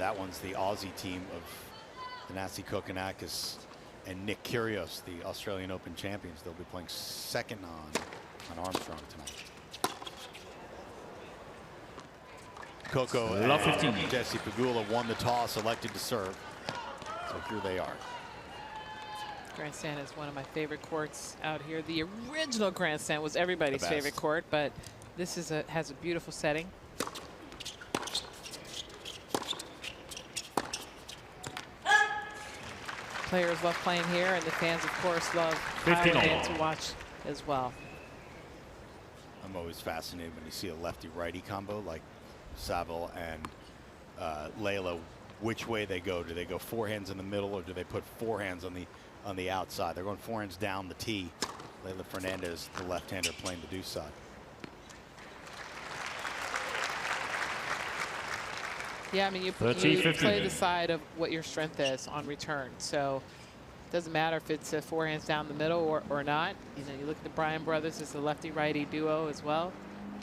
that one's the Aussie team of Thanasi Kokkinakis and Nick Kyrgios, the Australian Open champions. They'll be playing second on Armstrong tonight. Coco and Jesse Pegula won the toss, elected to serve. So here they are. Grandstand is one of my favorite courts out here. The original Grandstand was everybody's favorite court, but this is has a beautiful setting. Players love playing here, and the fans, of course, love piling to watch as well. I'm always fascinated when you see a lefty-righty combo like Saville and Leylah. Which way they go? Do they go forehands in the middle, or do they put forehands on the outside? They're going forehands down the tee. Leylah Fernandez, the left-hander, playing the deuce side. Yeah, I mean, you play the side of what your strength is on return. So it doesn't matter if it's forehands down the middle or not. You know, you look at the Bryan brothers as a lefty-righty duo as well,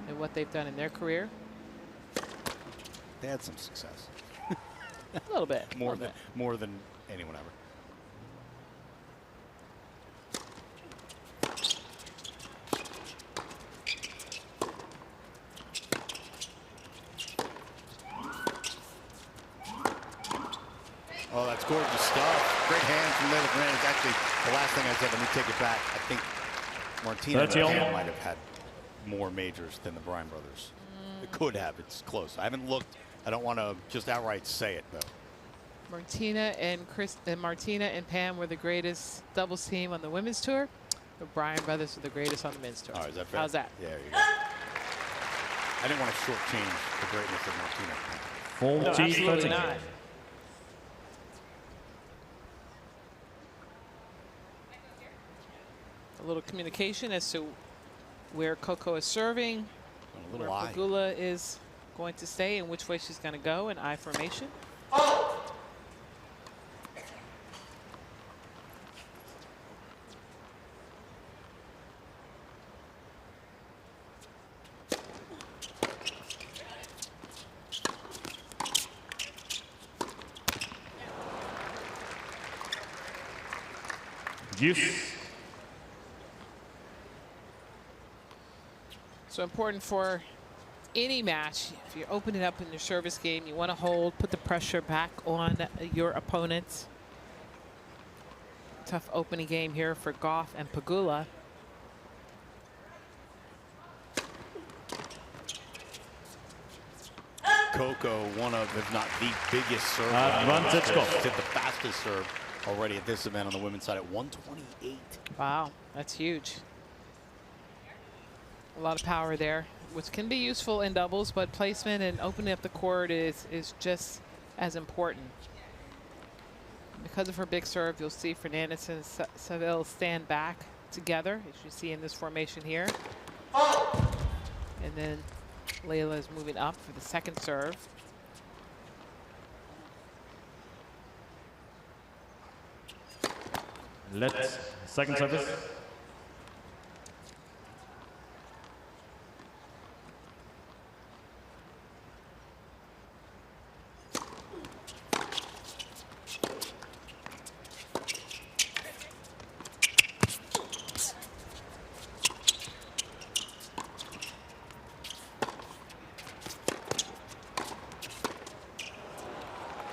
and what they've done in their career. They had some success. A little bit. More than anyone ever. Oh, that's gorgeous stuff. Great hands from Leylah Fernandez. Actually, the last thing I said, let me take it back. I think Martina and Pam might have had more majors than the Bryan brothers. It could have. It's close. I haven't looked. I don't want to just outright say it, though. Martina and Pam were the greatest doubles team on the women's tour. The Bryan brothers were the greatest on the men's tour. Oh, is that fair? How's that? Yeah, there you go. I didn't want to shortchange the greatness of Martina. No, absolutely not. A little communication as to where Coco is serving, where Pegula is going to stay, and which way she's going to go in I formation. So important for any match. If you're opening up in your service game, you want to hold, put the pressure back on your opponents. Tough opening game here for Gauff and Pegula. Coco, one of, if not the biggest serve. Hit the fastest serve already at this event on the women's side at 128. Wow, that's huge. A lot of power there, which can be useful in doubles, but placement and opening up the court is just as important. Because of her big serve, you'll see Fernandez and Saville stand back together, as you see in this formation here. And then Leylah is moving up for the second serve. Second service.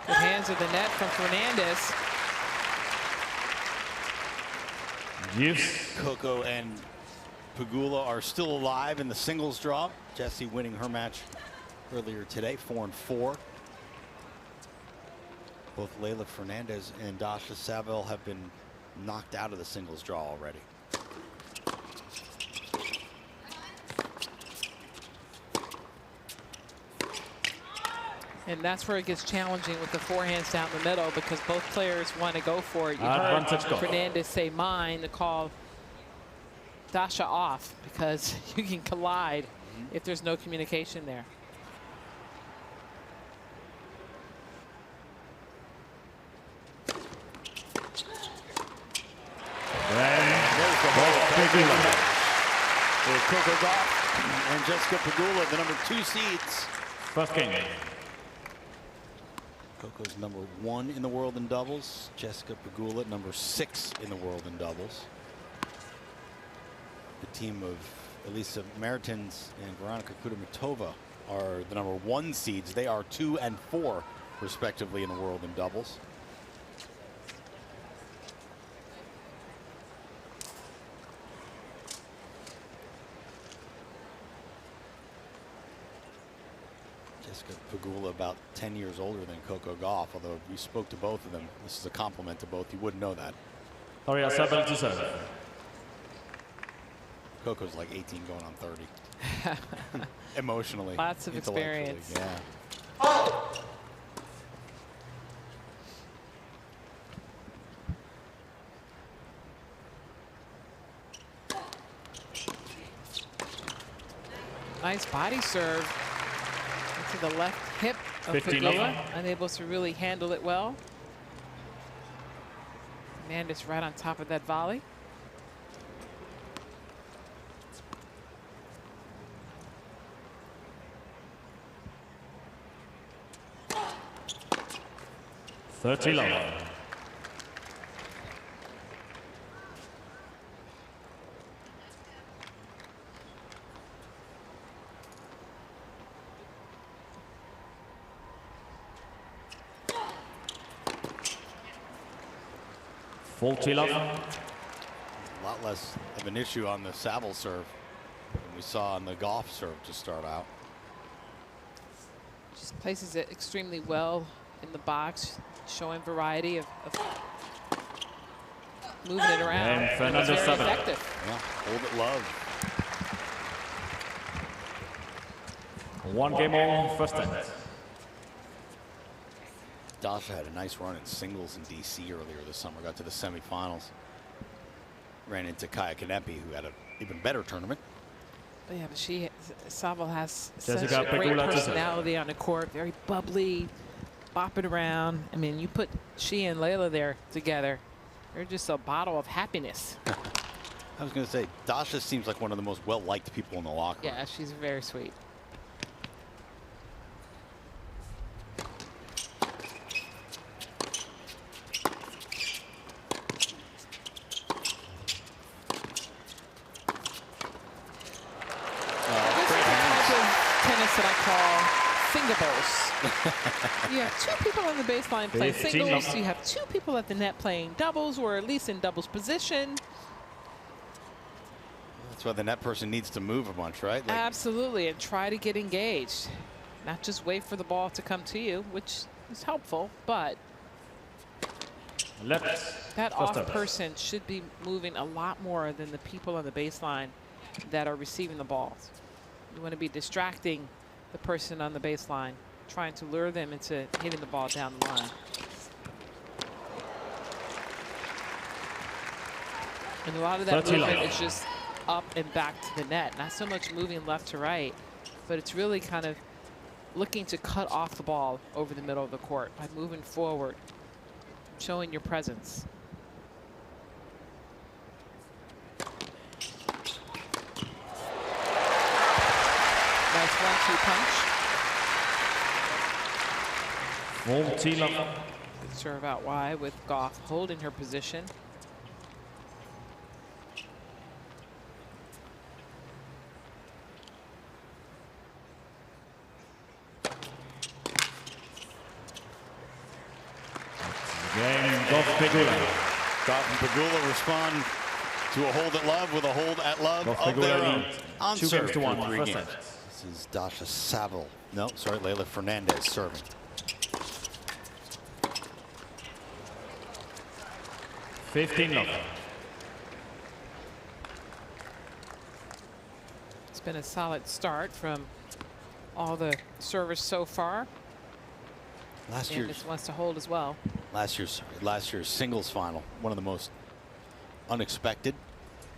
Good hands of the net from Fernandez. Coco and Pegula are still alive in the singles draw. Jessie winning her match earlier today, 4-4. Both Leylah Fernandez and Daria Saville have been knocked out of the singles draw already. And that's where it gets challenging with the forehands down the middle, because both players want to go for it. You heard Fernandez say mine to call Dasha off, because you can collide if there's no communication there. Coco Gauff and Jessica Pegula, the #2 seeds. First game. Coco's #1 in the world in doubles. Jessica Pegula, #6 in the world in doubles. The team of Elisa Meritens and Veronika Kudermetova are the #1 seeds. They are 2 and 4 respectively in the world in doubles. Jessica Pegula about 10 years older than Coco Gauff, although we spoke to both of them. This is a compliment to both. You wouldn't know that. Daria Saville to serve. Coco's like 18 going on 30. Emotionally. Lots of experience. Yeah. Nice body serve into the left hip of 15 Pegula. love. Unable to really handle it well. Fernandez right on top of that volley. $30 love. $40 love. A lot less of an issue on the Saville serve than we saw on the Gauff serve to start out. Just places it extremely well in the box, showing variety of moving it around. And Fernandez It's very Saville. effective. Yeah, hold it love. 1 game all, first set. Dasha had a nice run in singles in DC earlier this summer, got to the semifinals. Ran into Kaya Kanepi, who had an even better tournament. But yeah, but Saville has such Jessica a great Pegula to serve. personality on the court, very bubbly, bopping around. I mean, you put she and Leylah there together, they're just a bottle of happiness. I was going to say, Dasha seems like one of the most well-liked people in the locker room. Yeah, she's very sweet. Tennis that I call singables. You have 2 people on the baseline playing 15 singles. love. You have 2 people at the net playing doubles, or at least in doubles position. That's why the net person needs to move a bunch, right? Like, Absolutely, and try to get engaged. Not just wait for the ball to come to you, which is helpful, but Left. that First off up. person should be moving a lot more than the people on the baseline that are receiving the balls. You want to be distracting the person on the baseline, trying to lure them into hitting the ball down the line. And a lot of that 30 movement love. is just up and back to the net. Not so much moving left to right, but it's really kind of looking to cut off the ball over the middle of the court by moving forward, showing your presence. Nice 1-2 punch. 40 love. Good serve out wide with Gauff holding her position. Game, Gauff Pegula. Gauff and Pegula respond to a hold at love with a hold at love Gauff of their Pegula own. leads On 2 serve games to 1, for 3 first games. set. This is Daria Saville. No, sorry, Leylah Fernandez serving. $15 love. It's been a solid start from all the service so far. Last And year's just wants to hold as well. last year's singles final, one of the most unexpected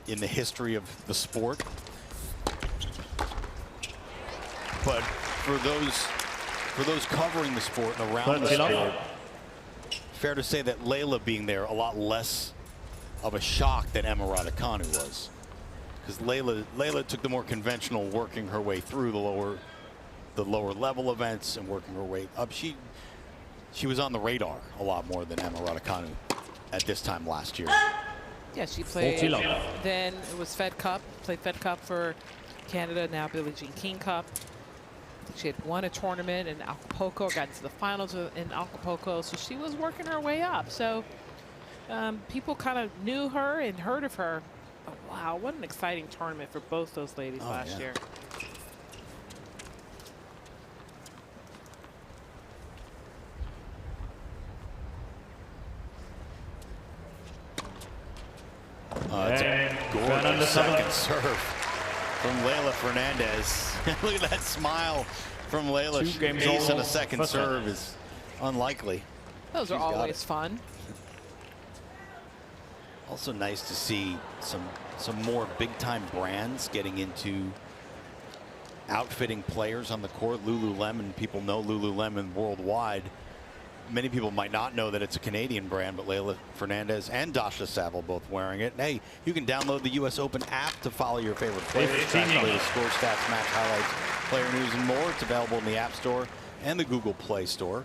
in the history of the sport. But for those covering the sport and around the 30 love. sport, fair to say that Leylah being there a lot less of a shock than Emma Raducanu was, because Leylah took the more conventional, working her way through the lower level events and working her way up. She she was on the radar a lot more than Emma Raducanu at this time last year. Yeah, she played. 40 love. Then it was Fed Cup. Played Fed Cup for Canada. Now Billie Jean King Cup. She had won a tournament in Acapulco. Got into the finals in Acapulco. So she was working her way up. So people kind of knew her and heard of her. But wow, what an exciting tournament for both those ladies last year. It's a gorgeous second serve from Leylah Fernandez. Look at that smile from Leylah. Ace on a second serve is unlikely. Those are always fun. Also nice to see some more big-time brands getting into outfitting players on the court. Lululemon, people know Lululemon worldwide. Many people might not know that it's a Canadian brand, but Leylah Fernandez and Daria Saville both wearing it. And hey, you can download the US Open app to follow your favorite players, track the latest score stats, match highlights, player news, and more. It's available in the App Store and the Google Play Store.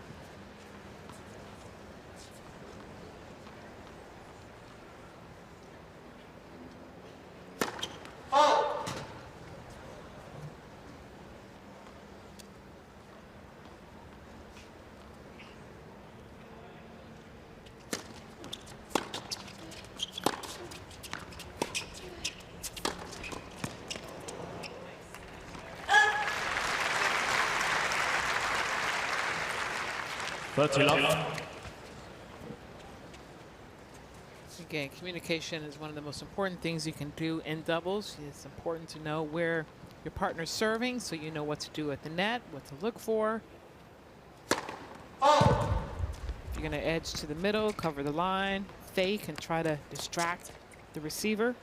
Again, communication is one of the most important things you can do in doubles. It's important to know where your partner's serving so you know what to do at the net, what to look for. If you're going to edge to the middle, cover the line, fake, and try to distract the receiver.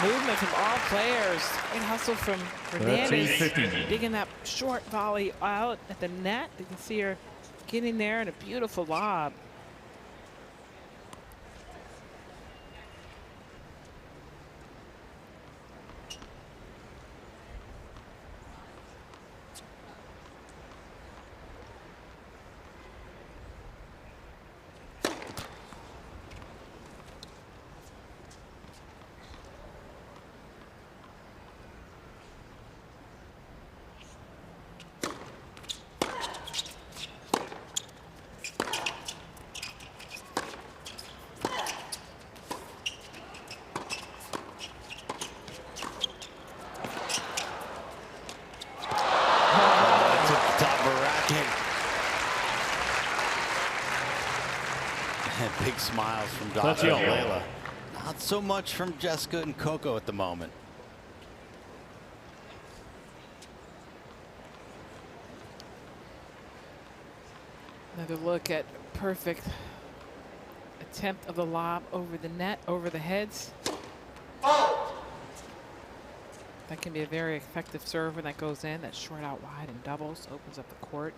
Movement from all players. Great hustle from Fernandez, digging that short volley out at the net. You can see her getting there and a beautiful lob. Big smiles from Daria and Leylah. Not so much from Jessica and Coco at the moment. Another look at perfect attempt of the lob over the net, over the heads. That can be a very effective serve when that goes in. That short out wide and doubles, opens up the court.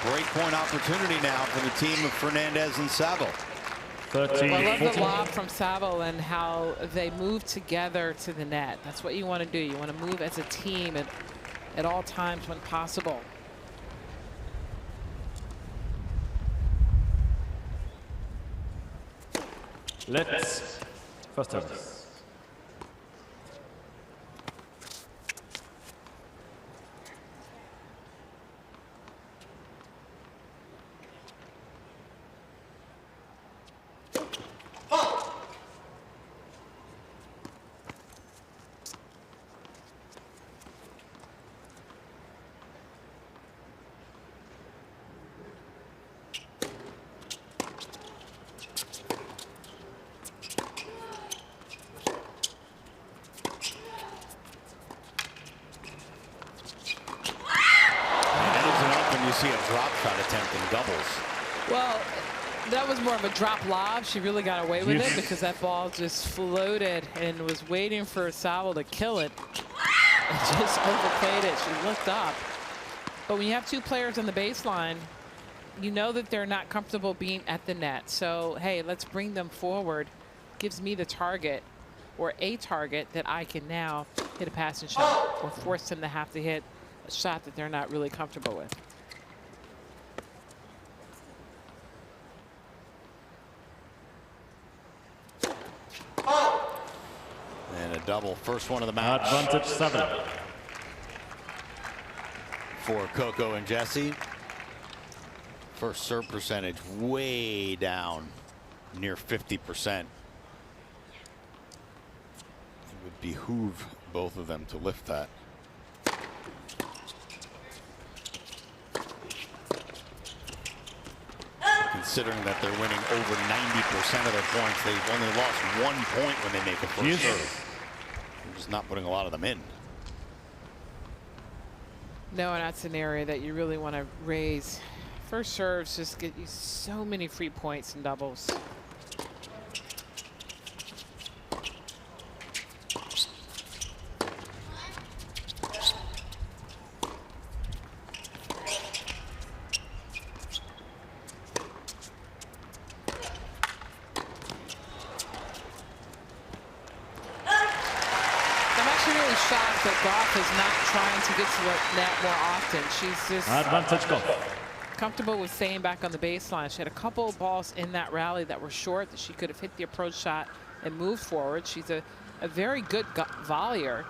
Breakpoint opportunity now for the team of Fernandez and Saville. Well, I love the lob from Saville and how they move together to the net. That's what you want to do. You want to move as a team at all times when possible. Let's first service. see a drop shot attempt in doubles. Well, that was more of a drop lob. She really got away with it because that ball just floated and was waiting for Saville to kill it. And just overplayed it. She looked up. But when you have two players on the baseline, you know that they're not comfortable being at the net. So, hey, let's bring them forward. Gives me the target, or a target that I can now hit a passing shot or force them to have to hit a shot that they're not really comfortable with. And a double, first one of the match. Advantage 7. For Coco and Jessie. First serve percentage way down, near 50%. It would behoove both of them to lift that. Considering that they're winning over 90% of their points, they've only lost 1 point when they make a first serve. They're just not putting a lot of them in. No, and that's an area that you really want to raise. First serves just get you so many free points in doubles. Shocked that Gauff is not trying to get to the net more often. She's just Advantage Gauff. comfortable with staying back on the baseline. She had a couple of balls in that rally that were short that she could have hit the approach shot and moved forward. She's a very good volleyer.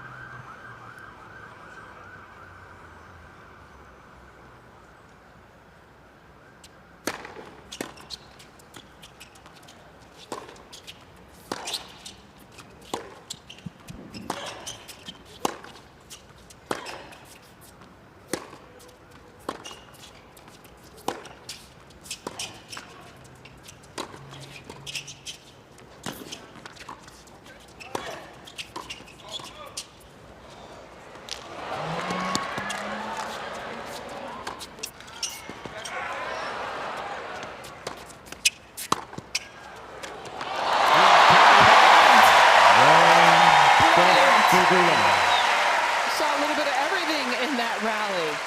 Saw a little bit of everything in that rally.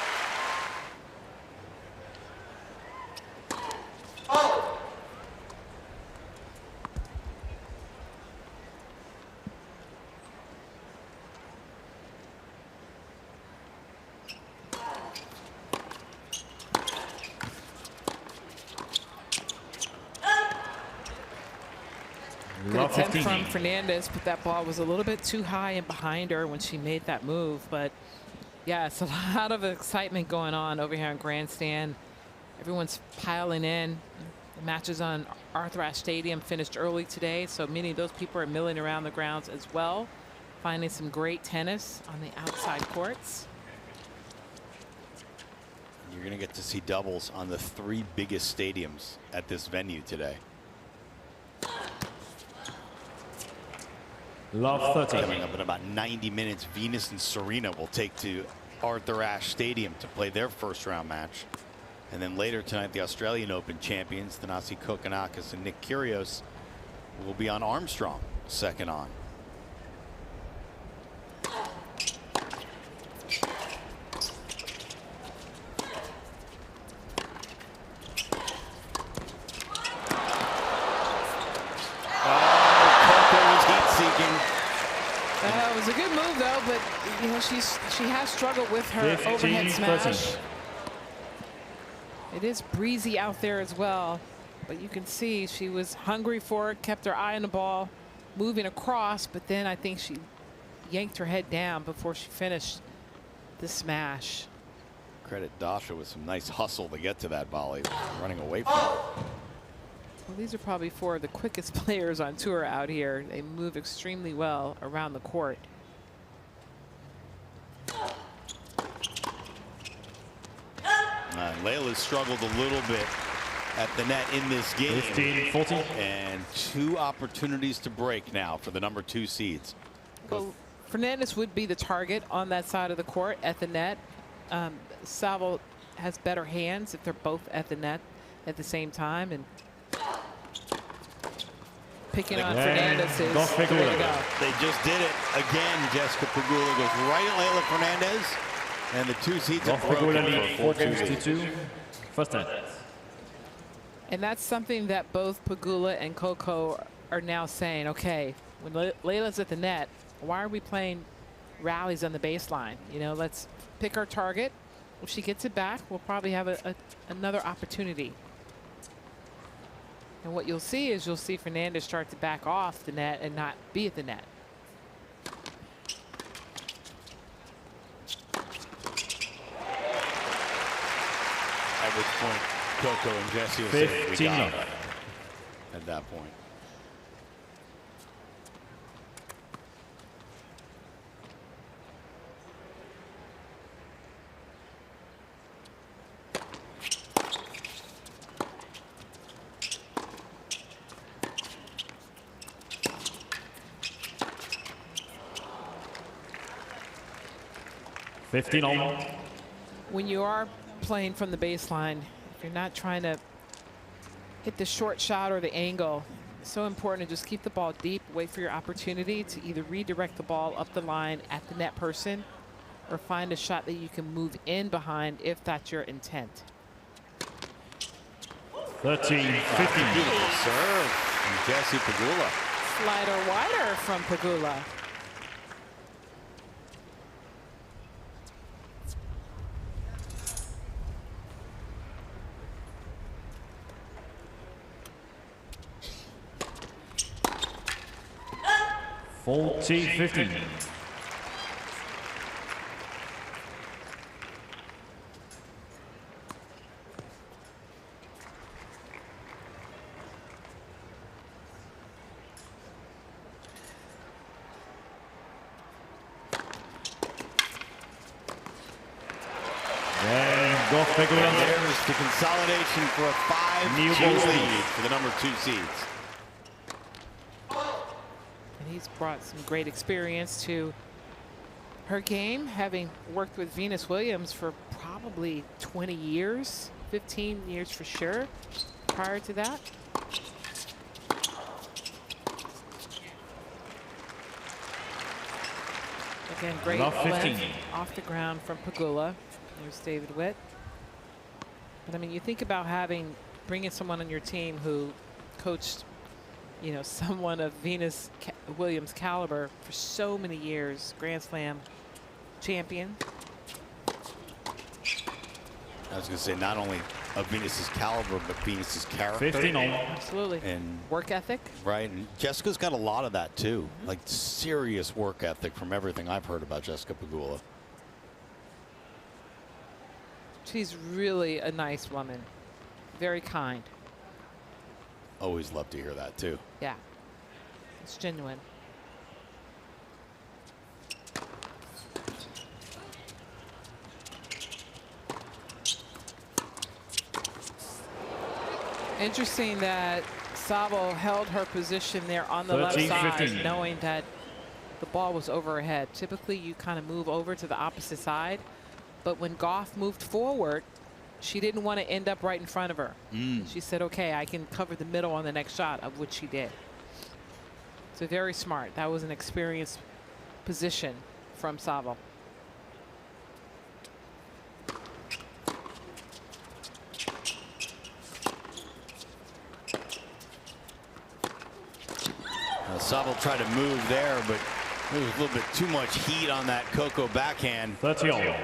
Good attempt from Fernandez, but that ball was a little bit too high and behind her when she made that move. But yeah, it's a lot of excitement going on over here on Grandstand. Everyone's piling in. The matches on Arthur Ashe Stadium finished early today, so many of those people are milling around the grounds as well, finding some great tennis on the outside courts. You're going to get to see doubles on the 3 biggest stadiums at this venue today. Love 30. Coming up in about 90 minutes, Venus and Serena will take to Arthur Ashe Stadium to play their first round match. And then later tonight, the Australian Open champions, Thanasi Kokkinakis and Nick Kyrgios, will be on Armstrong, second on. It was a good move though, but you know she has struggled with her overhead smash. It is breezy out there as well, but you can see she was hungry for it, kept her eye on the ball, moving across, but then I think she yanked her head down before she finished the smash. Credit Dasha with some nice hustle to get to that volley, running away from it. Well, these are probably 4 of the quickest players on tour out here. They move extremely well around the court. Leylah struggled a little bit at the net in this game. 15-14. And 2 opportunities to break now for the number 2 seeds. Well, Fernandez would be the target on that side of the court at the net. Saville has better hands if they're both at the net at the same time. And picking on Fernandez is the way to go. They just did it again. Jessica Pegula goes right at Leylah Fernandez, and the 2 seeds are broken for 4-2. First time. And that's something that both Pegula and Coco are now saying. Okay, when Leylah's at the net, why are we playing rallies on the baseline? You know, let's pick our target. If she gets it back, we'll probably have another opportunity. And what you'll see is you'll see Fernandez start to back off the net and not be at the net. At which point, Coco and Jessie will say, we got it at that point. When you are playing from the baseline, if you're not trying to hit the short shot or the angle, it's so important to just keep the ball deep, wait for your opportunity to either redirect the ball up the line at the net person or find a shot that you can move in behind if that's your intent. 13-15. Beautiful serve from Jessie Pegula. Slider wider from Pegula. $40-15. And there's the consolidation for a 5-2 lead for the number 2 seeds. And he's brought some great experience to her game, having worked with Venus Williams for probably 20 years, 15 years for sure prior to that. Again, great length off the ground from Pegula. There's David Witt. But I mean, you think about bringing someone on your team who coached, you know, someone of Venus Williams caliber for so many years, Grand Slam champion. I was going to say not only of Venus's caliber, but Venus's character. 15 on. Absolutely. And work ethic. Right. And Jessica's got a lot of that too. Like serious work ethic from everything I've heard about Jessica Pegula. She's really a nice woman. Very kind. Always love to hear that too. Yeah. It's genuine. Interesting that Saville held her position there on the left side, knowing that the ball was over her head. Typically, you kind of move over to the opposite side. But when Gauff moved forward, she didn't want to end up right in front of her. She said, okay, I can cover the middle on the next shot, of which she did. So very smart. That was an experienced position from Saville. Saville tried to move there, but there was a little bit too much heat on that Coco backhand. 30 all.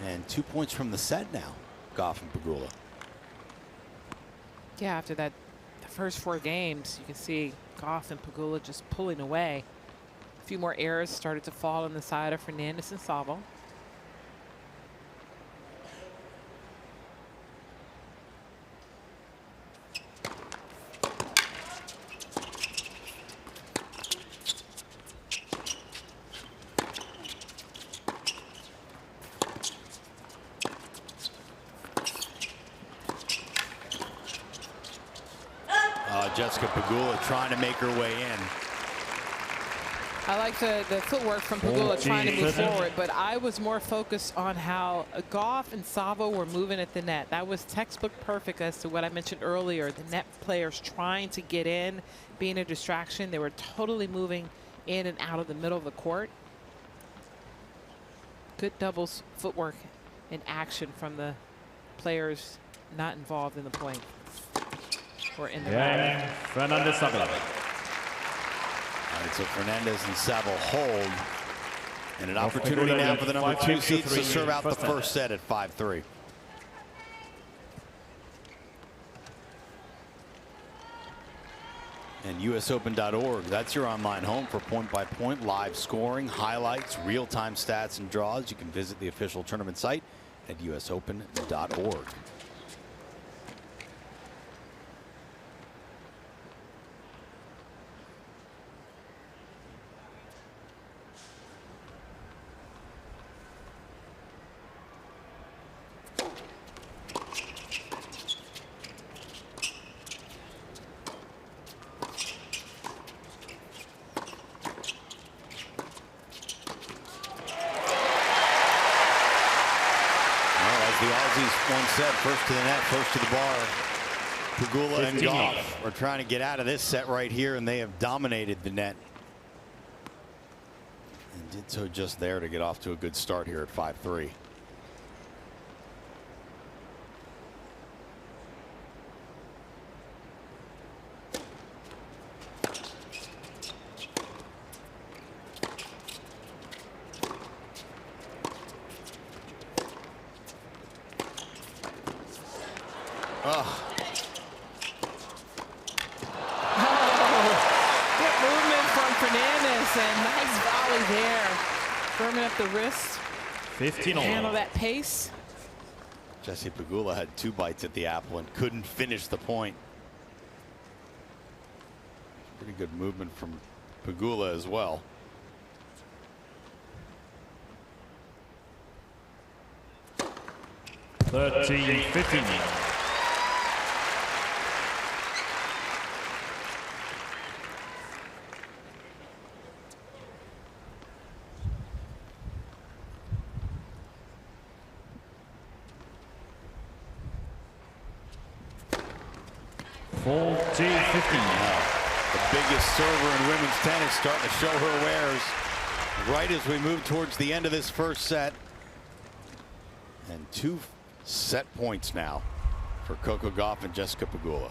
And 2 points from the set now, Gauff and Pegula. Yeah, after that, the first 4 games, you can see Gauff and Pegula just pulling away. A few more errors started to fall on the side of Fernandez and Saville. Jessica Pegula trying to make her way in. I like the footwork from Pegula trying to move 14-13. forward, but I was more focused on how Gauff and Saville were moving at the net. That was textbook perfect as to what I mentioned earlier. The net players trying to get in, being a distraction. They were totally moving in and out of the middle of the court. Good doubles footwork in action from the players not involved in the point or in the rally. Fernandez Saville. All right, so Fernandez and Saville hold. And an opportunity Pegula now lead for the number 2 5-3 seeds to serve out the first set. first set at 5-3. And USOpen.org, that's your online home for point-by-point live scoring, highlights, real-time stats, and draws. You can visit the official tournament site at USOpen.org. The Aussies once said, first to the net, first to the bar. Pegula and 15. Gauff are trying to get out of this set right here, and they have dominated the net. And did so just there to get off to a good start here at 5-3. Good movement from Fernandez, and nice volley there. Firming up the wrist. 15 all. Handle that pace. Jesse Pegula had 2 bites at the apple and couldn't finish the point. Pretty good movement from Pegula as well. Thirteen, 15. The biggest server in women's tennis starting to show her wares right as we move towards the end of this first set. And 2 set points now for Coco Gauff and Jessica Pegula.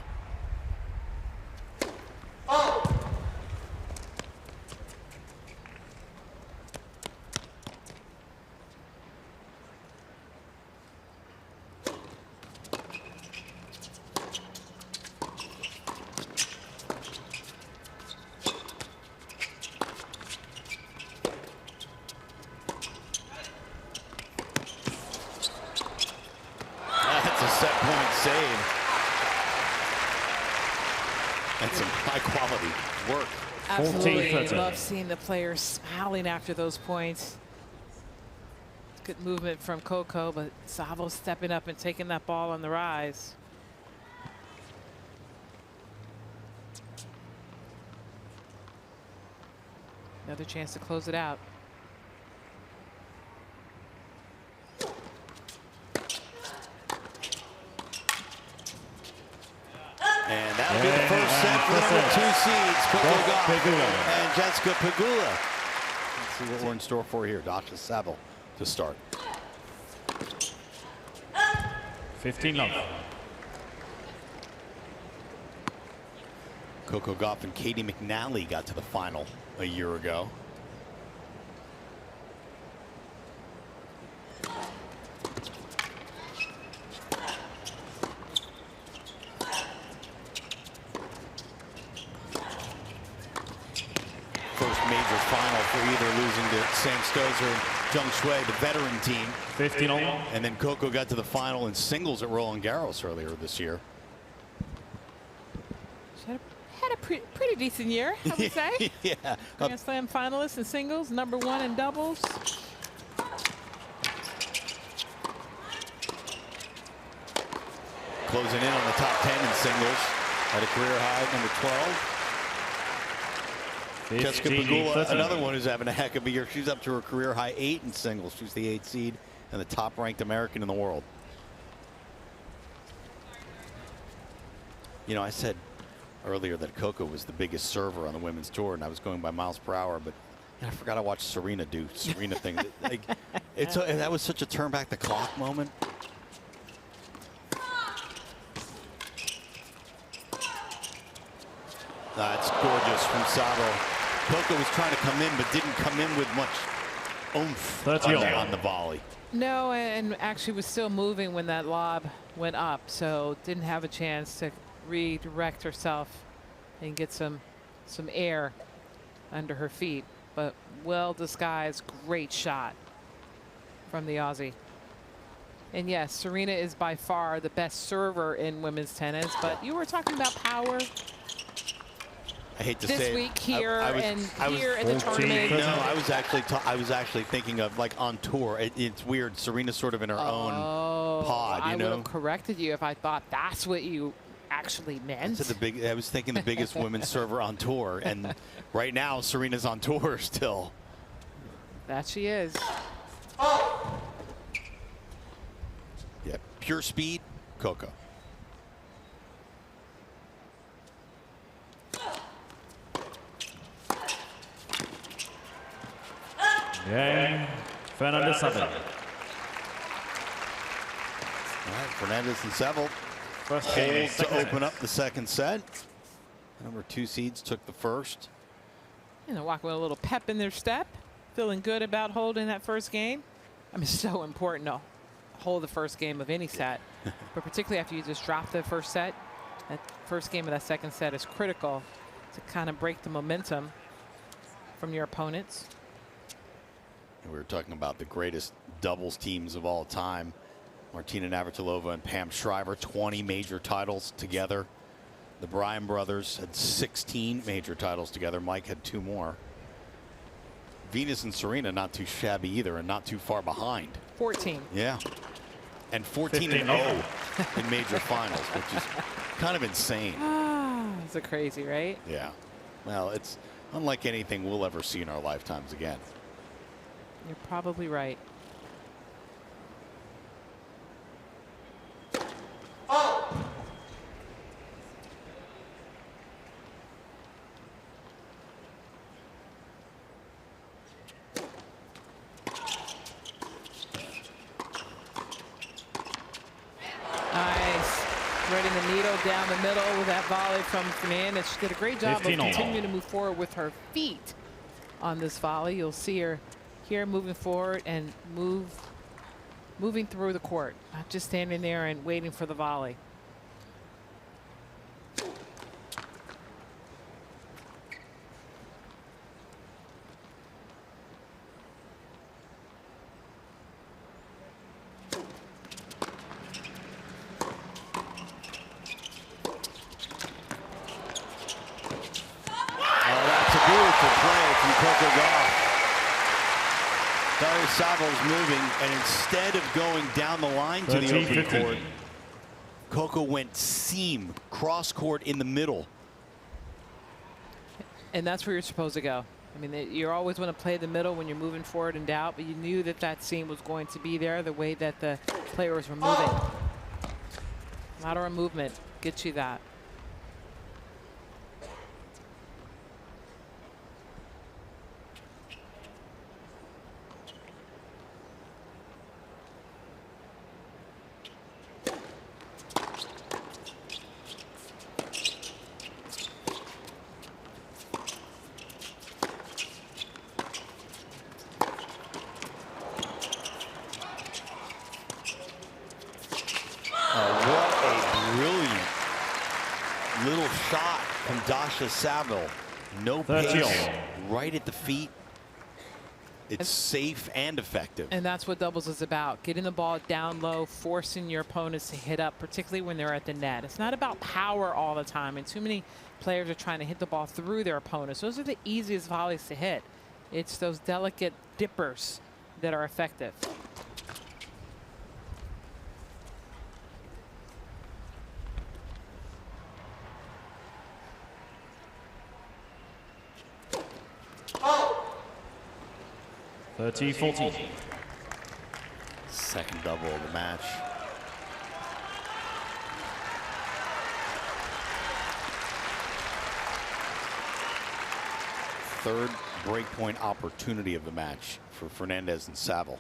That's a set point save. That's some high quality work. Absolutely 14-13. love seeing the players smiling after those points. Good movement from Coco, but Saville stepping up and taking that ball on the rise. Another chance to close it out. And that'll be the first set for the number 2 seeds, Coco Gauff and Jessica Pegula. Let's see what we're in store for here. Daria Saville to start. 15 love. Coco Gauff and Katie McNally got to the final a year ago. First major final for either losing to Sam Stosur and Zheng Shui, the veteran team. 15 all. And then Coco got to the final in singles at Roland Garros earlier this year. She had a pretty decent year, I would say. Yeah. Grand Slam finalist in singles, number 1 in doubles. Closing in on the top 10 in singles at a career high, number 12. Jessica 15, Pegula, 13. another one who's having a heck of a year. She's up to her career high 8 in singles. She's the 8th seed and the top-ranked American in the world. You know, I said earlier that Coco was the biggest server on the women's tour, and I was going by miles per hour, but I forgot to watch Serena do Serena things. Like, that was such a turn back the clock moment. That's gorgeous from Saville. Coco was trying to come in, but didn't come in with much oomph on the volley. No, and actually was still moving when that lob went up, so didn't have a chance to redirect herself and get some air under her feet. But well disguised, great shot from the Aussie. And yes, Serena is by far the best server in women's tennis, but you were talking about power. I hate to this say week here it. here in the tournament. No, I was actually thinking of like on tour. It's weird. Serena's sort of in her own pod. I would have corrected you if I thought that's what you actually meant. I was thinking the biggest women's server on tour, and right now Serena's on tour still. That she is. Yeah, pure speed, Coco. Yeah, Fernandez and Saville. All right, Fernandez and Saville First game holds to open up the second set. Number 2 seeds took the first. You know, walking with a little pep in their step, feeling good about holding that first game. I mean, it's so important to hold the first game of any set, but particularly after you just drop the first set, that first game of that second set is critical to kind of break the momentum from your opponents. We were talking about the greatest doubles teams of all time. Martina Navratilova and Pam Shriver, 20 major titles together. The Bryan brothers had 16 major titles together. Mike had 2 more. Venus and Serena not too shabby either, and not too far behind. 14. Yeah. And 14-0 in major finals, which is kind of insane. It's a crazy, right? Yeah. Well, it's unlike anything we'll ever see in our lifetimes again. You're probably right. Nice. Threading the needle down the middle with that volley from Fernandez. She did a great job of continuing to move forward with her feet on this volley. You'll see her here moving forward and moving through the court, not just standing there and waiting for the volley. Beautiful play from Coco Gauff. Daria Saville's moving, and instead of going down the line to the open court, Coco went seam, cross court in the middle. And that's where you're supposed to go. I mean, you always want to play the middle when you're moving forward in doubt, but you knew that that seam was going to be there the way that the players were moving. Lateral movement gets you that. Little shot from Daria Saville. No pace, right at the feet. It's safe and effective. And that's what doubles is about. Getting the ball down low, forcing your opponents to hit up, particularly when they're at the net. It's not about power all the time, and too many players are trying to hit the ball through their opponents. Those are the easiest volleys to hit. It's those delicate dippers that are effective. 30-14. Second double of the match. Third breakpoint opportunity of the match for Fernandez and Saville.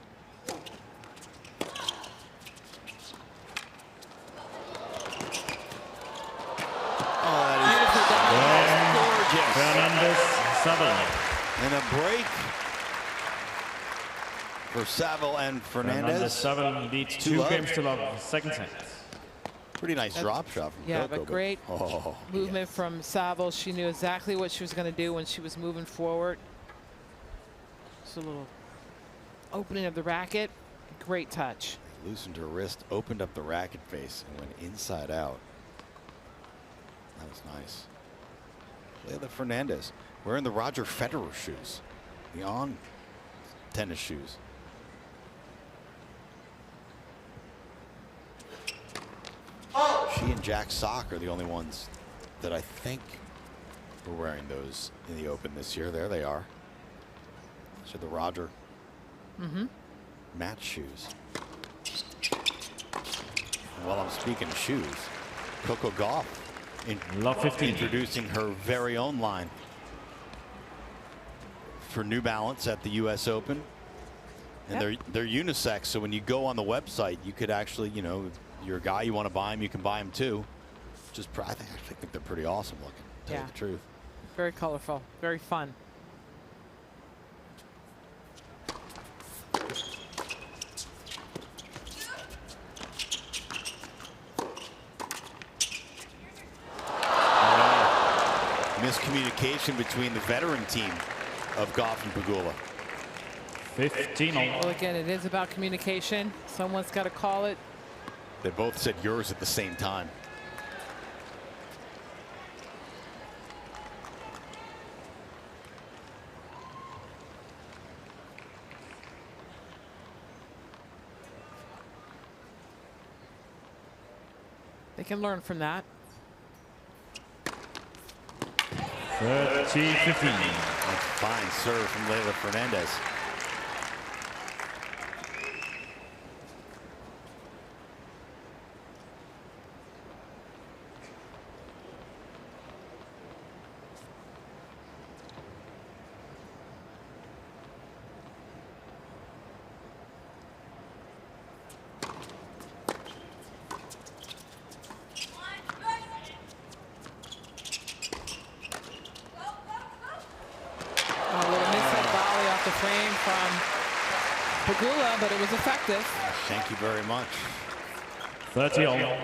Oh, that is gorgeous. Fernandez, Saville. And a break for Saville and Fernandez. Saville leads 2 2-love. games to love, second set. Pretty nice drop shot from Yeah, Coco, but great oh, movement from Saville. She knew exactly what she was going to do when she was moving forward. Just a little opening of the racket. Great touch. Loosened her wrist, opened up the racket face, and went inside out. That was nice. Leylah Fernandez wearing the Roger Federer shoes, the on tennis shoes. She and Jack Sock are the only ones that I think were wearing those in the Open this year. There they are. Those are the Roger match shoes. And while I'm speaking of shoes, Coco Gauff Love 15. introducing her very own line for New Balance at the US Open. And they're unisex, so when you go on the website, you could actually, you know, if you're a guy, you want to buy them, you can buy them too. Just, I actually think they're pretty awesome looking, to tell you the truth. Very colorful, very fun. Miscommunication between the veteran team of Gauff and Pegula. 15 all. Well, again, it is about communication. Someone's got to call it. They both said yours at the same time. They can learn from that. 30-15. Fine serve from Leylah Fernandez. Frame from Pegula, but it was effective. Thank you very much. 30 all.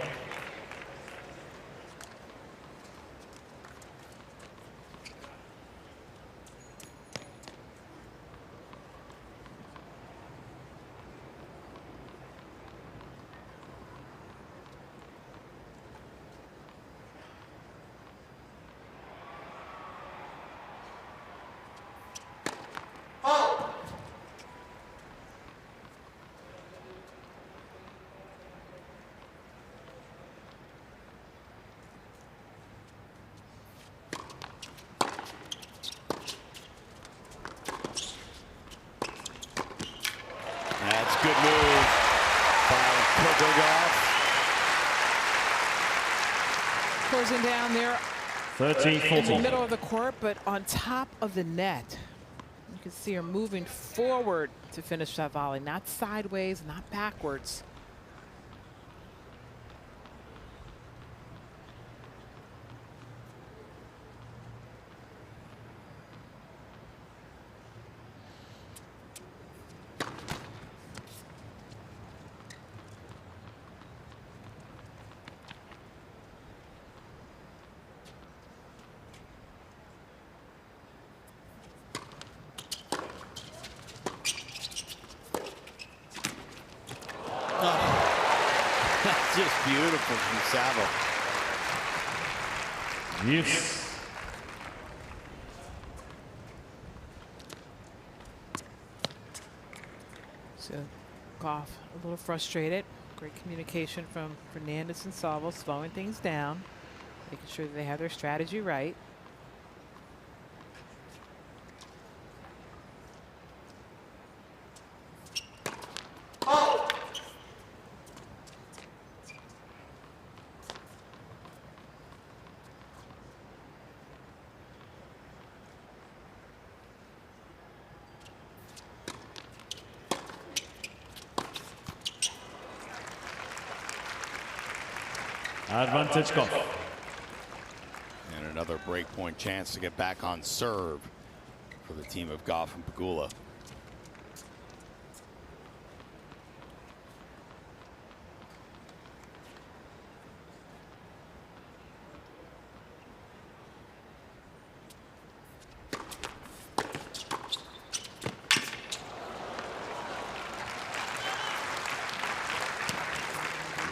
That's a good move by Coco Gauff. Closing down there 30-14. in the middle of the court, but on top of the net. You can see her moving forward to finish that volley, not sideways, not backwards. That's just beautiful from Saville. Yes. So Gauff a little frustrated. Great communication from Fernandez and Saville, slowing things down, making sure that they have their strategy right. Advantage Gauff. And another break point chance to get back on serve for the team of Gauff and Pegula.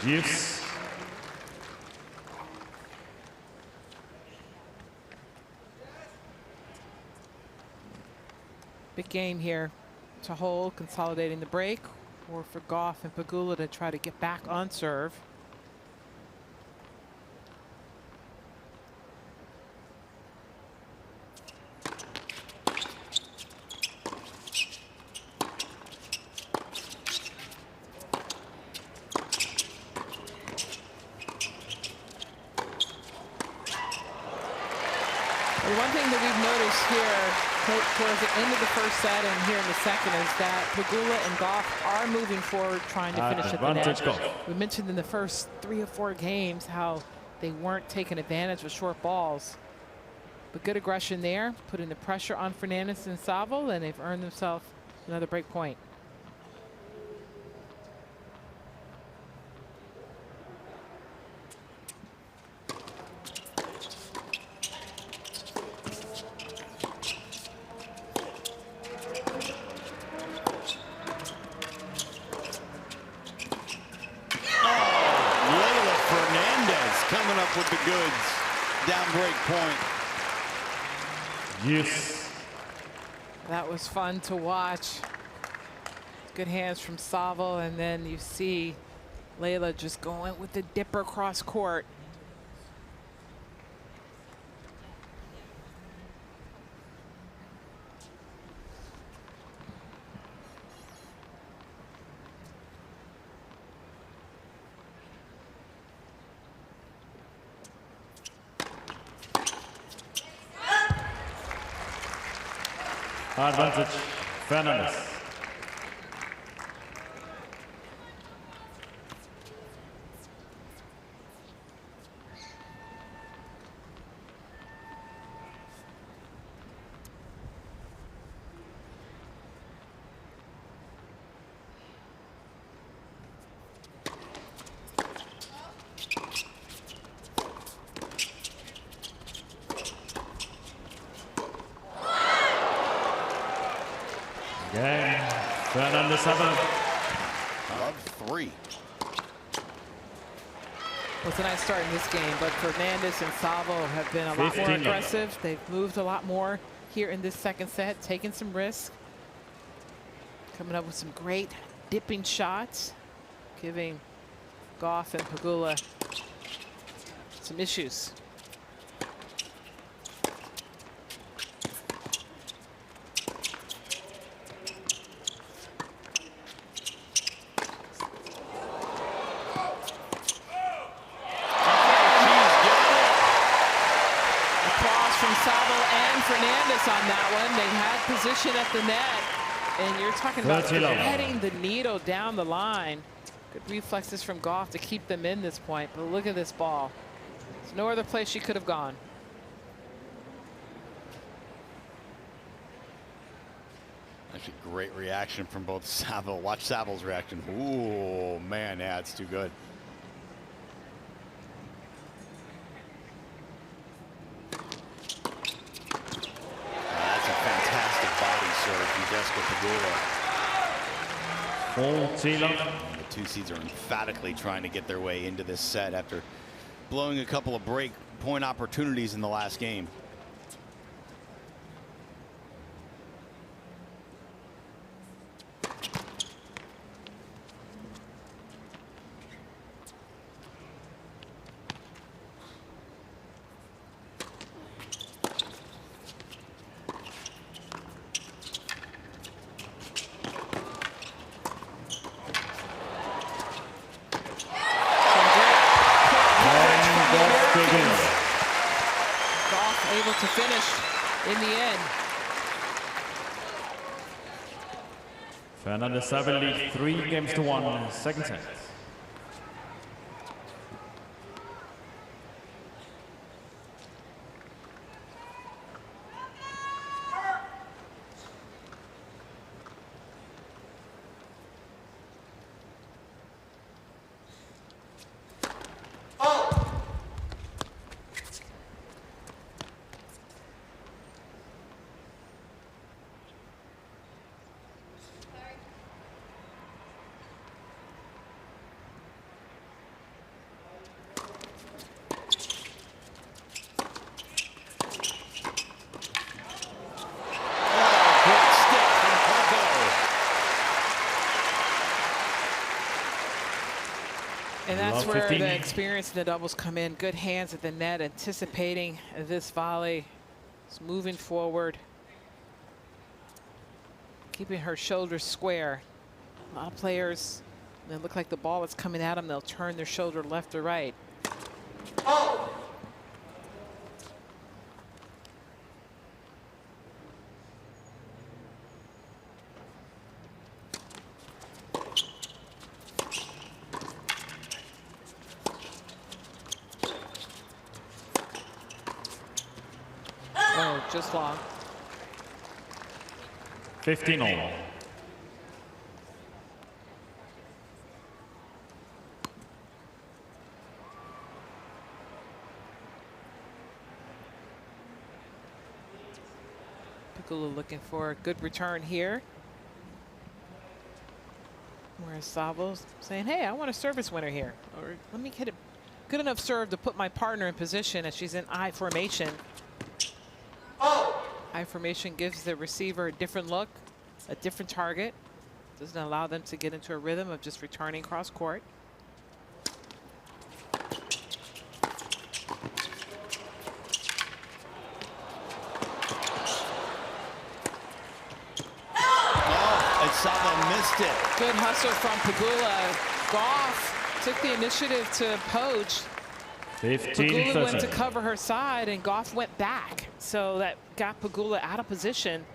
Deuce. Big game here to hold, consolidating the break, or for Gauff and Pegula to try to get back on serve. The one thing that we've noticed here towards the end of the first set and here in the second is that Pegula and Gauff are moving forward, trying to finish at the net. Gauff. We mentioned in the first 3 or 4 games how they weren't taking advantage of short balls. But good aggression there, putting the pressure on Fernandez and Saville, and they've earned themselves another break point. Coming up with the goods. Down break point. Yes. That was fun to watch. Good hands from Saville, and then you see Leylah just going with the dipper cross court. Advantage Fernandez. Game. Fernandez Saville. Love 3. Well, it's a nice start in this game, but Fernandez and Saville have been a lot more 15. aggressive. They've moved a lot more here in this second set, taking some risks, coming up with some great dipping shots, giving Gauff and Pegula some issues. Fernandez on that one. They had position at the net, and you're talking about threading the needle down the line. Good reflexes from Gauff to keep them in this point, but look at this ball. There's no other place she could have gone. Actually, great reaction from both Saville. Watch Saville's reaction. Ooh, man, yeah, it's too good. The two seeds are emphatically trying to get their way into this set after blowing a couple of break point opportunities in the last game. Gauff able to finish in the end. Fernandez Saville lead 3 games to 1, second set. And that's Love where 15. the experience in the doubles come in. Good hands at the net, anticipating this volley. It's moving forward. Keeping her shoulders square. A lot of players, they look like the ball is coming at them. They'll turn their shoulder left or right. Oh, just long. 15 all. Pegula looking for a good return here. Whereas Savile's saying, hey, I want a service winner here. Or let me hit a good enough serve to put my partner in position as she's in I formation. I formation gives the receiver a different look, a different target. Doesn't allow them to get into a rhythm of just returning cross court. And Saville missed it. Good hustle from Pegula. Gauff took the initiative to poach. 15 Pegula went to 13. cover her side, and Gauff went back. So that got Pegula out of position.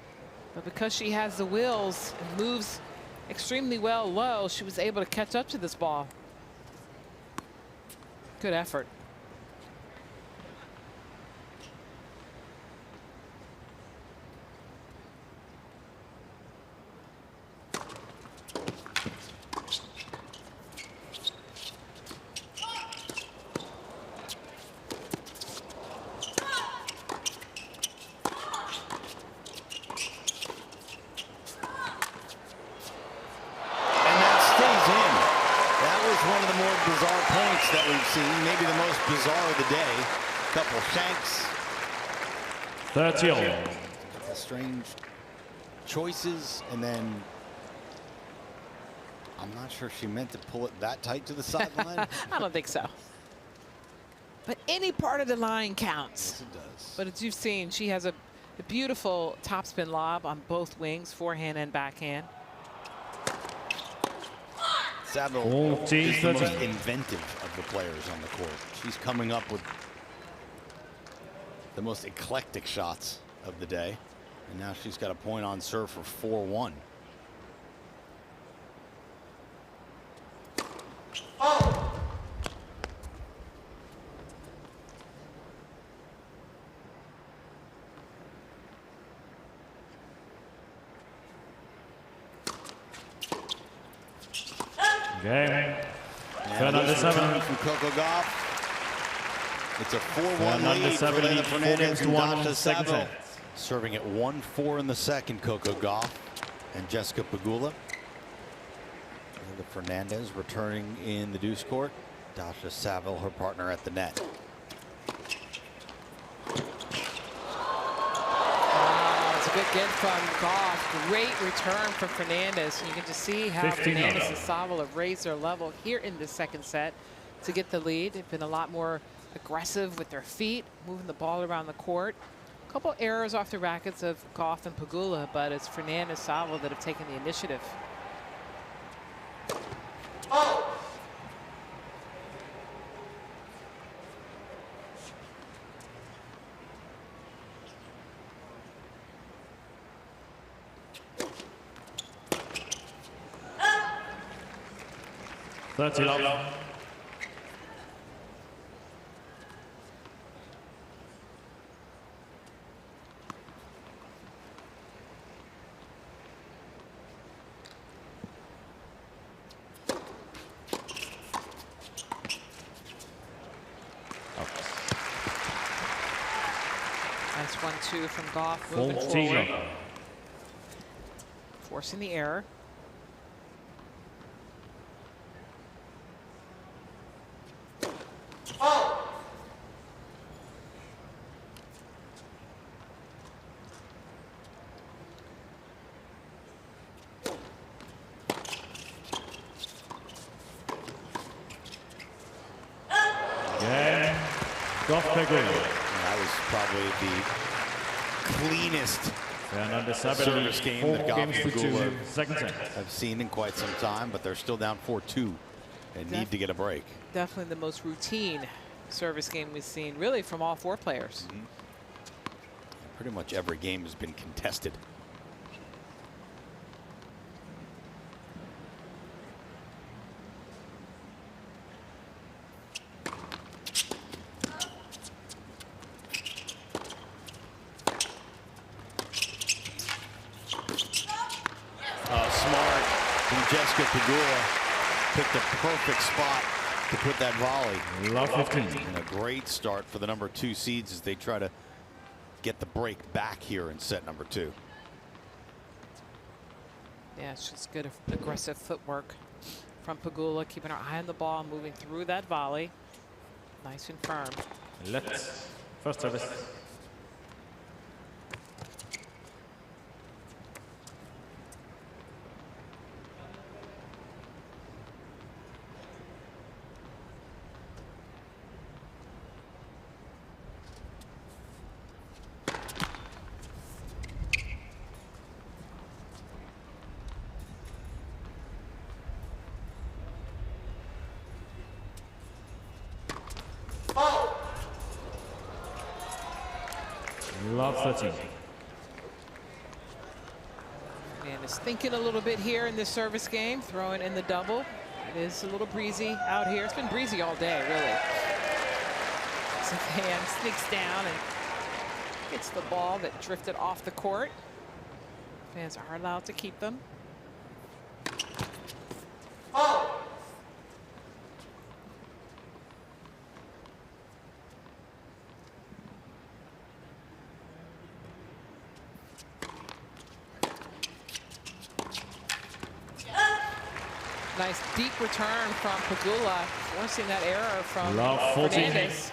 But because she has the wheels and moves extremely well low, she was able to catch up to this ball. Good effort. One of the more bizarre points that we've seen, maybe the most bizarre of the day. Couple shanks. 30 all. Strange choices, and then I'm not sure she meant to pull it that tight to the sideline. I don't think so. But any part of the line counts. Yes, it does. But as you've seen, she has a beautiful topspin lob on both wings, forehand and backhand. Saville 14, is the most 13. inventive of the players on the court. She's coming up with the most eclectic shots of the day. And now she's got a point on serve for 4-1. Game. And Fernandez this return 7. from Coco Gauff. It's a 4-1 lead Fernandez for 7, Leylah 4 Fernandez games and to 1 Daria second Saville. set. Serving at 1-4 in the second, Coco Gauff and Jessica Pegula. Leylah Fernandez returning in the deuce court. Daria Saville, her partner at the net. It's a good get from Gauff. Great return from Fernandez. You can just see how 15 Fernandez all. and Saville have raised their level here in the second set to get the lead. They've been a lot more aggressive with their feet, moving the ball around the court. A couple errors off the rackets of Gauff and Pegula, but it's Fernandez and Saville that have taken the initiative. Thirty love. Nice 1-2 from Gauff, moving 14 forward, love. forcing the error. Game. Gauff, Pegula. That was probably the cleanest Fernandez, Saville, service game that 4 Gauff games to and 2. Pegula Second set. have seen in quite some time, but they're still down 4-2 and need to get a break. Definitely the most routine service game we've seen, really, from all 4 players. Pretty much every game has been contested. Smart from Jessica Pegula picked a perfect spot to put that volley. Love 15. And a great start for the number 2 seeds as they try to get the break back here in set number 2. Yeah, it's just good aggressive footwork from Pegula, keeping her eye on the ball, moving through that volley. Nice and firm. Let's. First service. Love 13. And is thinking a little bit here in this service game, throwing in the double. It is a little breezy out here. It's been breezy all day, really. So Van sneaks down and hits the ball that drifted off the court. Fans are allowed to keep them. Nice deep return from Pegula, forcing that error from Love 14. Fernandez.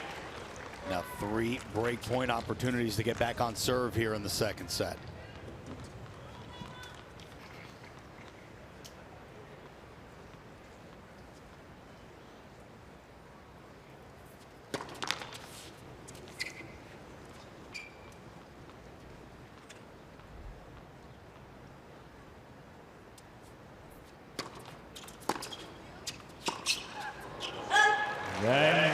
Now 3 break point opportunities to get back on serve here in the second set. Game.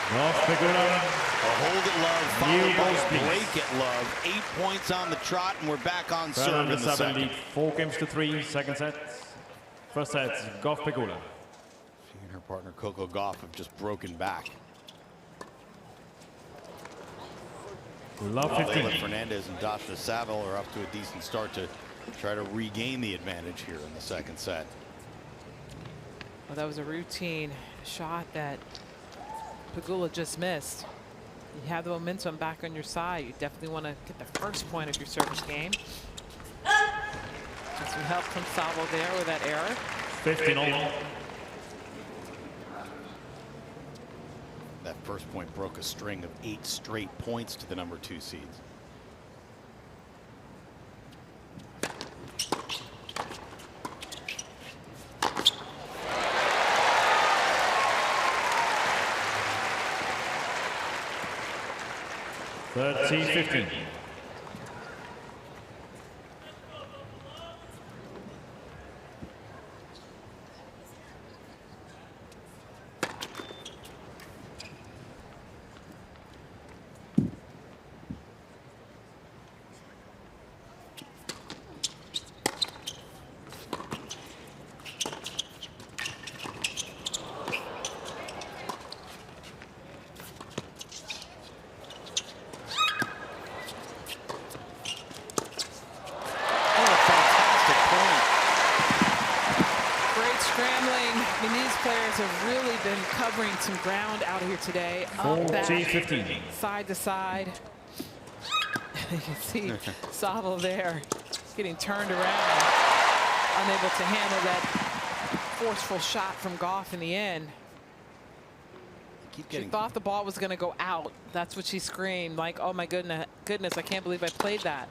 Gauff, Pegula. A hold it love, New followed by goal a speed. break it love. 8 points on the trot, and we're back on serve in Fernandez, the Saville second. lead 4 games to 3. Second set. First set. Gauff, Pegula. She and her partner Coco Gauff have just broken back. Love 15. Leylah Fernandez and Daria Saville are up to a decent start to try to regain the advantage here in the second set. Well, that was a routine shot that Pegula just missed. You have the momentum back on your side. You definitely want to get the first point of your service game. Get some help from Saville there with that error. 15 all. That first point broke a string of 8 straight points to the number 2 seeds. Thirteen, 15. Have really been covering some ground out here today. Up, back, 15. side to side. You can see Saville there getting turned around, unable to handle that forceful shot from Gauff in the end. She thought the ball was going to go out. That's what she screamed, like, oh my goodness, I can't believe I played that.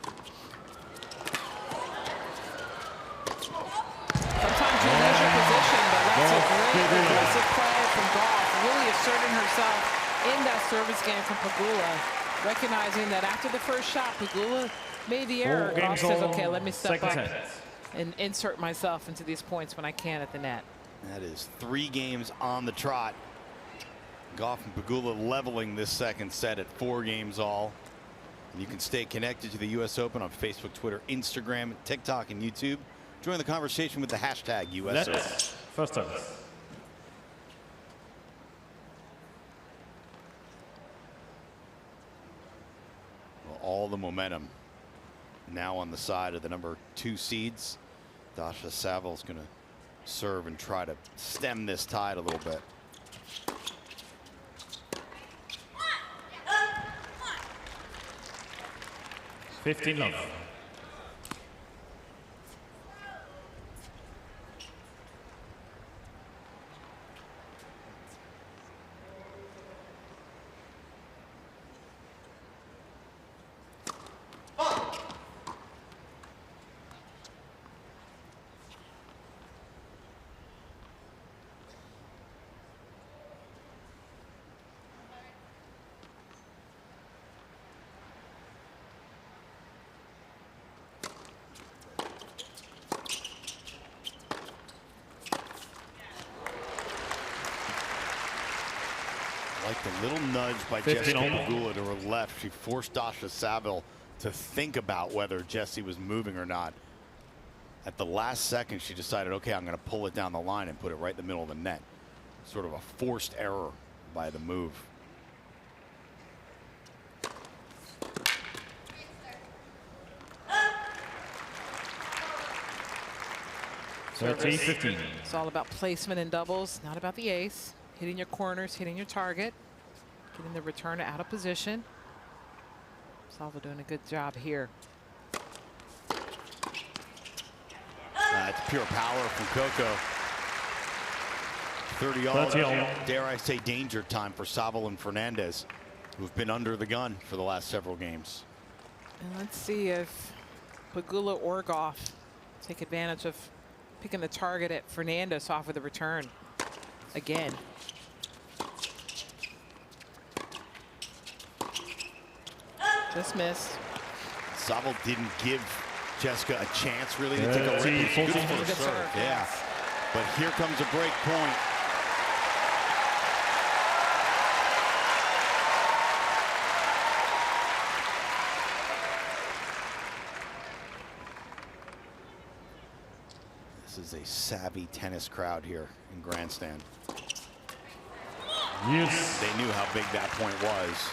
Sometimes you lose your position, but that's a great aggressive play from Gauff. Really asserted yourself in that service game from Pegula, recognizing that after the first shot, Pegula made the error. Gauff says, okay, let me step up and insert myself into these points when I can at the net. That is 3 games on the trot. Gauff and Pegula leveling this second set at 4 games all. And you can stay connected to the U.S. Open on Facebook, Twitter, Instagram, TikTok, and YouTube. Join the conversation with the hashtag US Open. First service. Well, all the momentum now on the side of the number 2 seeds. Daria Saville is going to serve and try to stem this tide a little bit. $15. Like the little nudge by Jessica Pegula to her left. She forced Daria Saville to think about whether Jessie was moving or not. At the last second, she decided, okay, I'm going to pull it down the line and put it right in the middle of the net. Sort of a forced error by the move. Service. 13-15. It's all about placement in doubles, not about the ace. Hitting your corners, hitting your target, getting the return out of position. Saville doing a good job here. It's pure power from Coco. 30 all. Dare I say danger time for Saville and Fernandez, who've been under the gun for the last several games. And let's see if Pegula or Gauff take advantage of picking the target at Fernandez off of the return again. Just missed. Saville didn't give Jessica a chance really to take a rip. Good for the serve. Yeah. But here comes a break point. This is a savvy tennis crowd here in Grandstand. Yes. They knew how big that point was.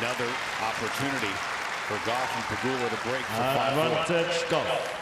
Another opportunity for Gauff and Pegula to break for 5-4. Advantage Gauff.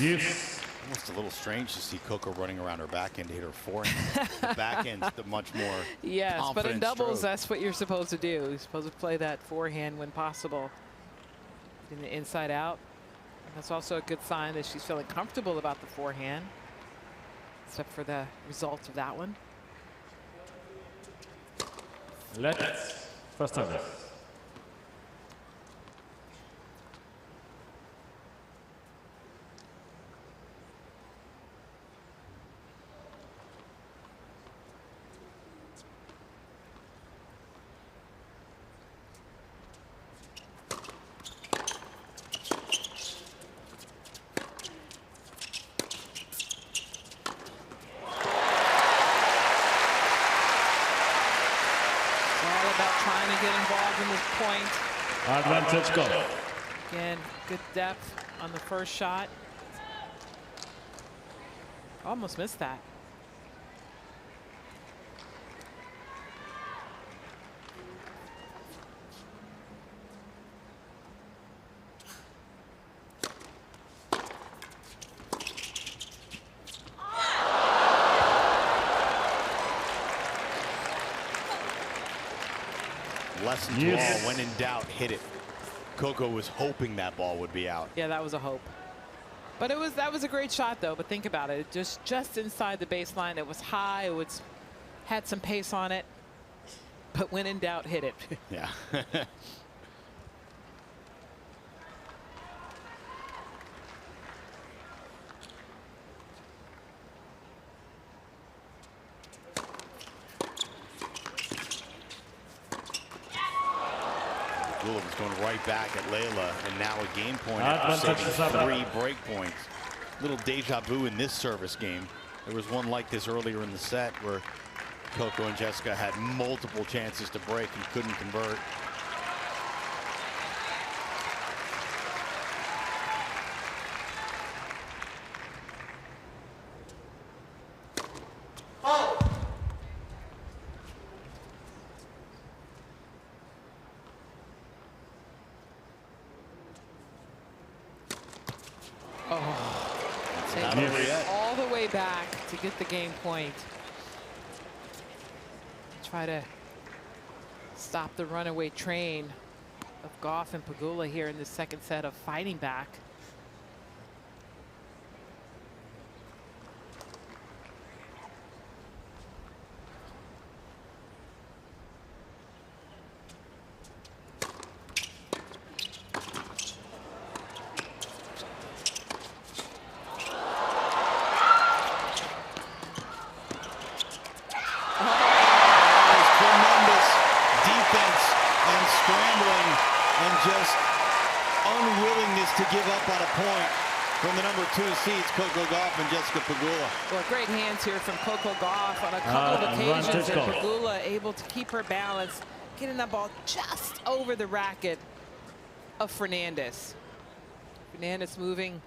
Yes. Almost a little strange to see Coco running around her backhand to hit her forehand. The backhand's the much more yes, but in doubles, stroke. That's what you're supposed to do. You're supposed to play that forehand when possible. In the inside out. And that's also a good sign that she's feeling comfortable about the forehand. Except for the result of that one. Let's first service. about trying to get involved in this point. Advantage Gauff. Again, good depth on the first shot. Almost missed that. Lesson to all, when in doubt, hit it. Coco was hoping that ball would be out. Yeah, that was a hope. But that was a great shot, though. But think about it. Just inside the baseline. It was high. It had some pace on it. But when in doubt, hit it. Yeah. Pegula was going right back at Leylah, and now a game point after saving 3 break points. Little deja vu in this service game. There was one like this earlier in the set where Coco and Jessica had multiple chances to break and couldn't convert. All the way back to get the game point. Try to stop the runaway train of Gauff and Pegula here in the second set of fighting back. To give up on a point from the number 2 seeds, Coco Gauff and Jessica Pegula. Well, great hands here from Coco Gauff on a couple of occasions, and Pegula able to keep her balance, getting that ball just over the racket of Fernandez. Fernandez moving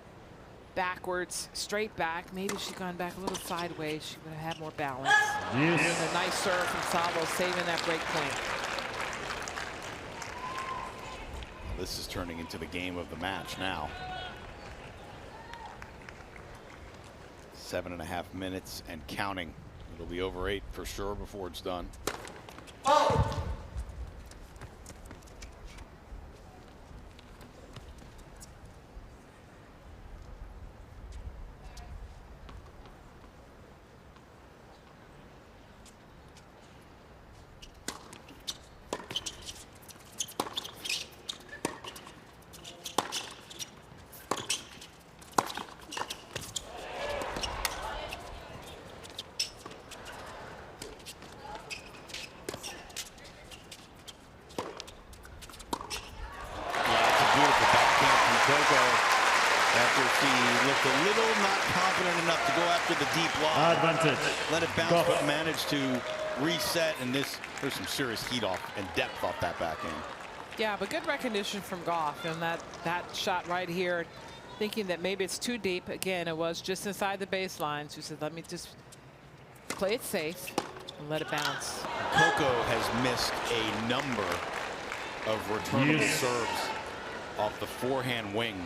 backwards, straight back. Maybe if she'd gone back a little sideways, she would have had more balance. And a nice serve from Saville, saving that break point. This is turning into the game of the match now. 7.5 minutes and counting. It'll be over 8 for sure before it's done. After she looked a little not confident enough to go after the deep lob. Advantage. Let it bounce, but managed to reset. And there's some serious heat off and depth off that backhand. Yeah, but good recognition from Gauff on that shot right here, thinking that maybe it's too deep. Again, it was just inside the baseline. She said, let me just play it safe and let it bounce. Coco has missed a number of returnable serves off the forehand wing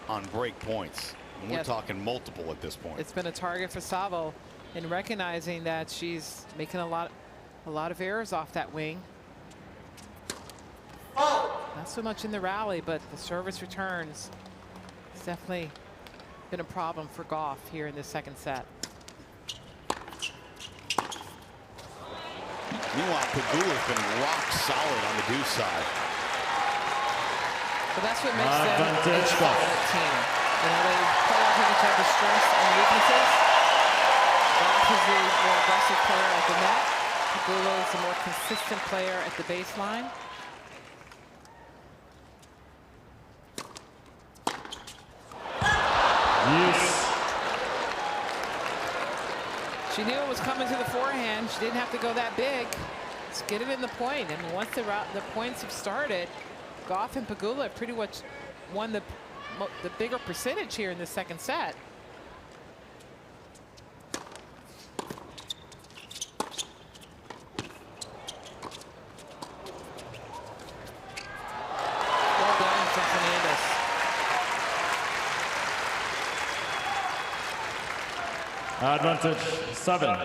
on break points. And we're talking multiple at this point. It's been a target for Saville in recognizing that she's making a lot of errors off that wing. Not so much in the rally, but the service returns. It's definitely been a problem for Gauff here in the second set. Meanwhile, Pegula's been rock solid on the deuce side. But that's what makes them a solid team. You know, they play off of each other's strengths and weaknesses. Gauff is the more aggressive player at the net. Pegula is the more consistent player at the baseline. She knew it was coming to the forehand. She didn't have to go that big. Just get it in the point. I mean, once the points have started, Gauff and Pegula have pretty much won the bigger percentage here in the second set. Well done from Fernandez. Advantage 7.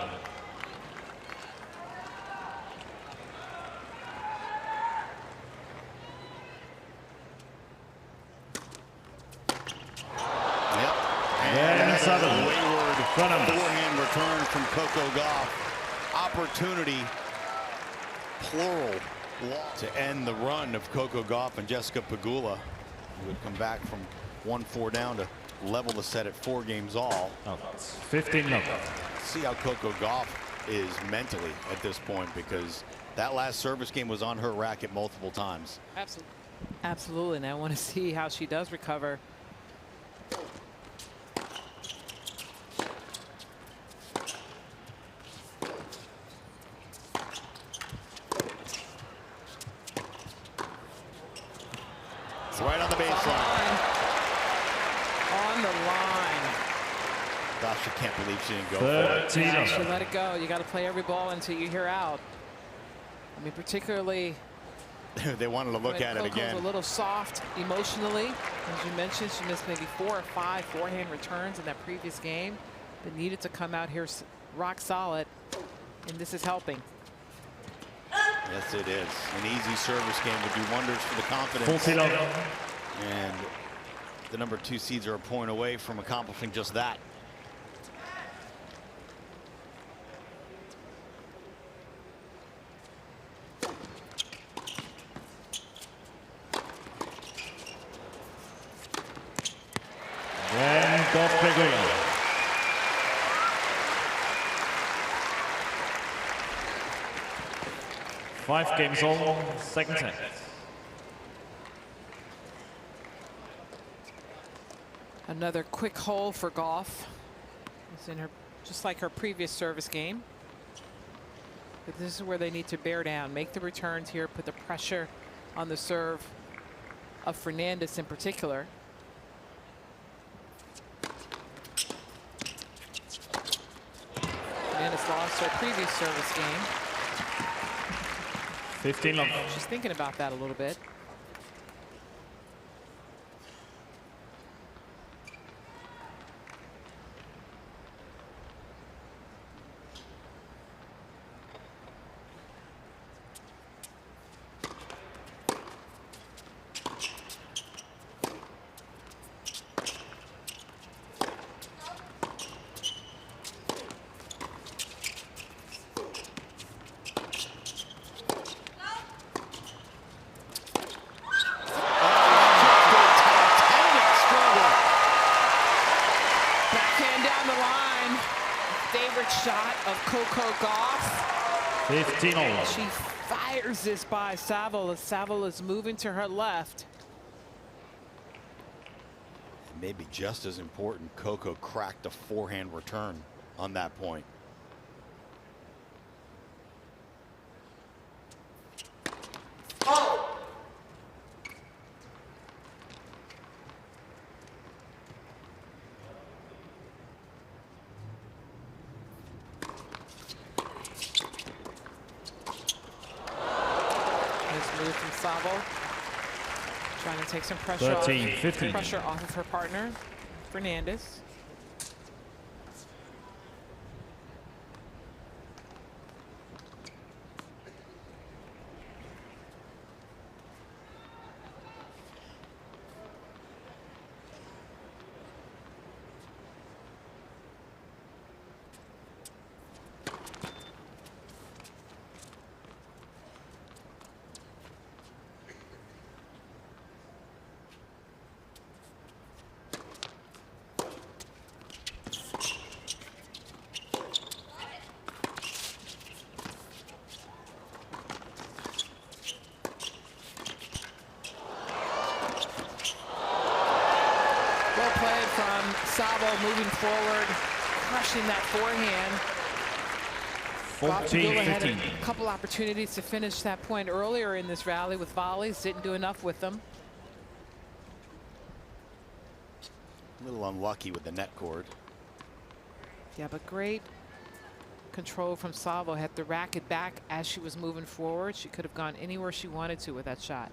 Forehand return from Coco Gauff. Opportunity, plural, to end the run of Coco Gauff and Jessica Pegula, who would come back from 1-4 down to level the set at 4 games all. Oh, 15-0. See how Coco Gauff is mentally at this point, because that last service game was on her racket multiple times. Absolutely. Absolutely, and I want to see how she does recover. Right on the baseline. On the line. Gosh, I can't believe she didn't go for it. Yeah, she let it go. You got to play every ball until you hear out. I mean, particularly. They wanted to look at it again. A little soft emotionally. As you mentioned, she missed maybe 4 or 5 forehand returns in that previous game, but needed to come out here rock solid, and this is helping. Yes, it is. An easy service game would do wonders for the confidence. 14-0. And the number 2 seeds are a point away from accomplishing just that. And Gauff Pegula. Five games all, second set. Another quick hole for Gauff. It's in her, just like her previous service game. But this is where they need to bear down, make the returns here, put the pressure on the serve of Fernandez in particular. Fernandez lost her previous service game. 15-0. She's thinking about that a little bit. Shot of Coco Gauff. 15-0. She fires this by Saville as Saville is moving to her left. Maybe just as important, Coco cracked a forehand return on that point. Move from Saville, trying to take some pressure off of her partner, Fernandez. Well played from Saville, moving forward, crushing that forehand. Pegula had 14-15. a couple opportunities to finish that point earlier in this rally with volleys. Didn't do enough with them. A little unlucky with the net cord. Yeah, but great control from Saville. Had the racket back as she was moving forward. She could have gone anywhere she wanted to with that shot.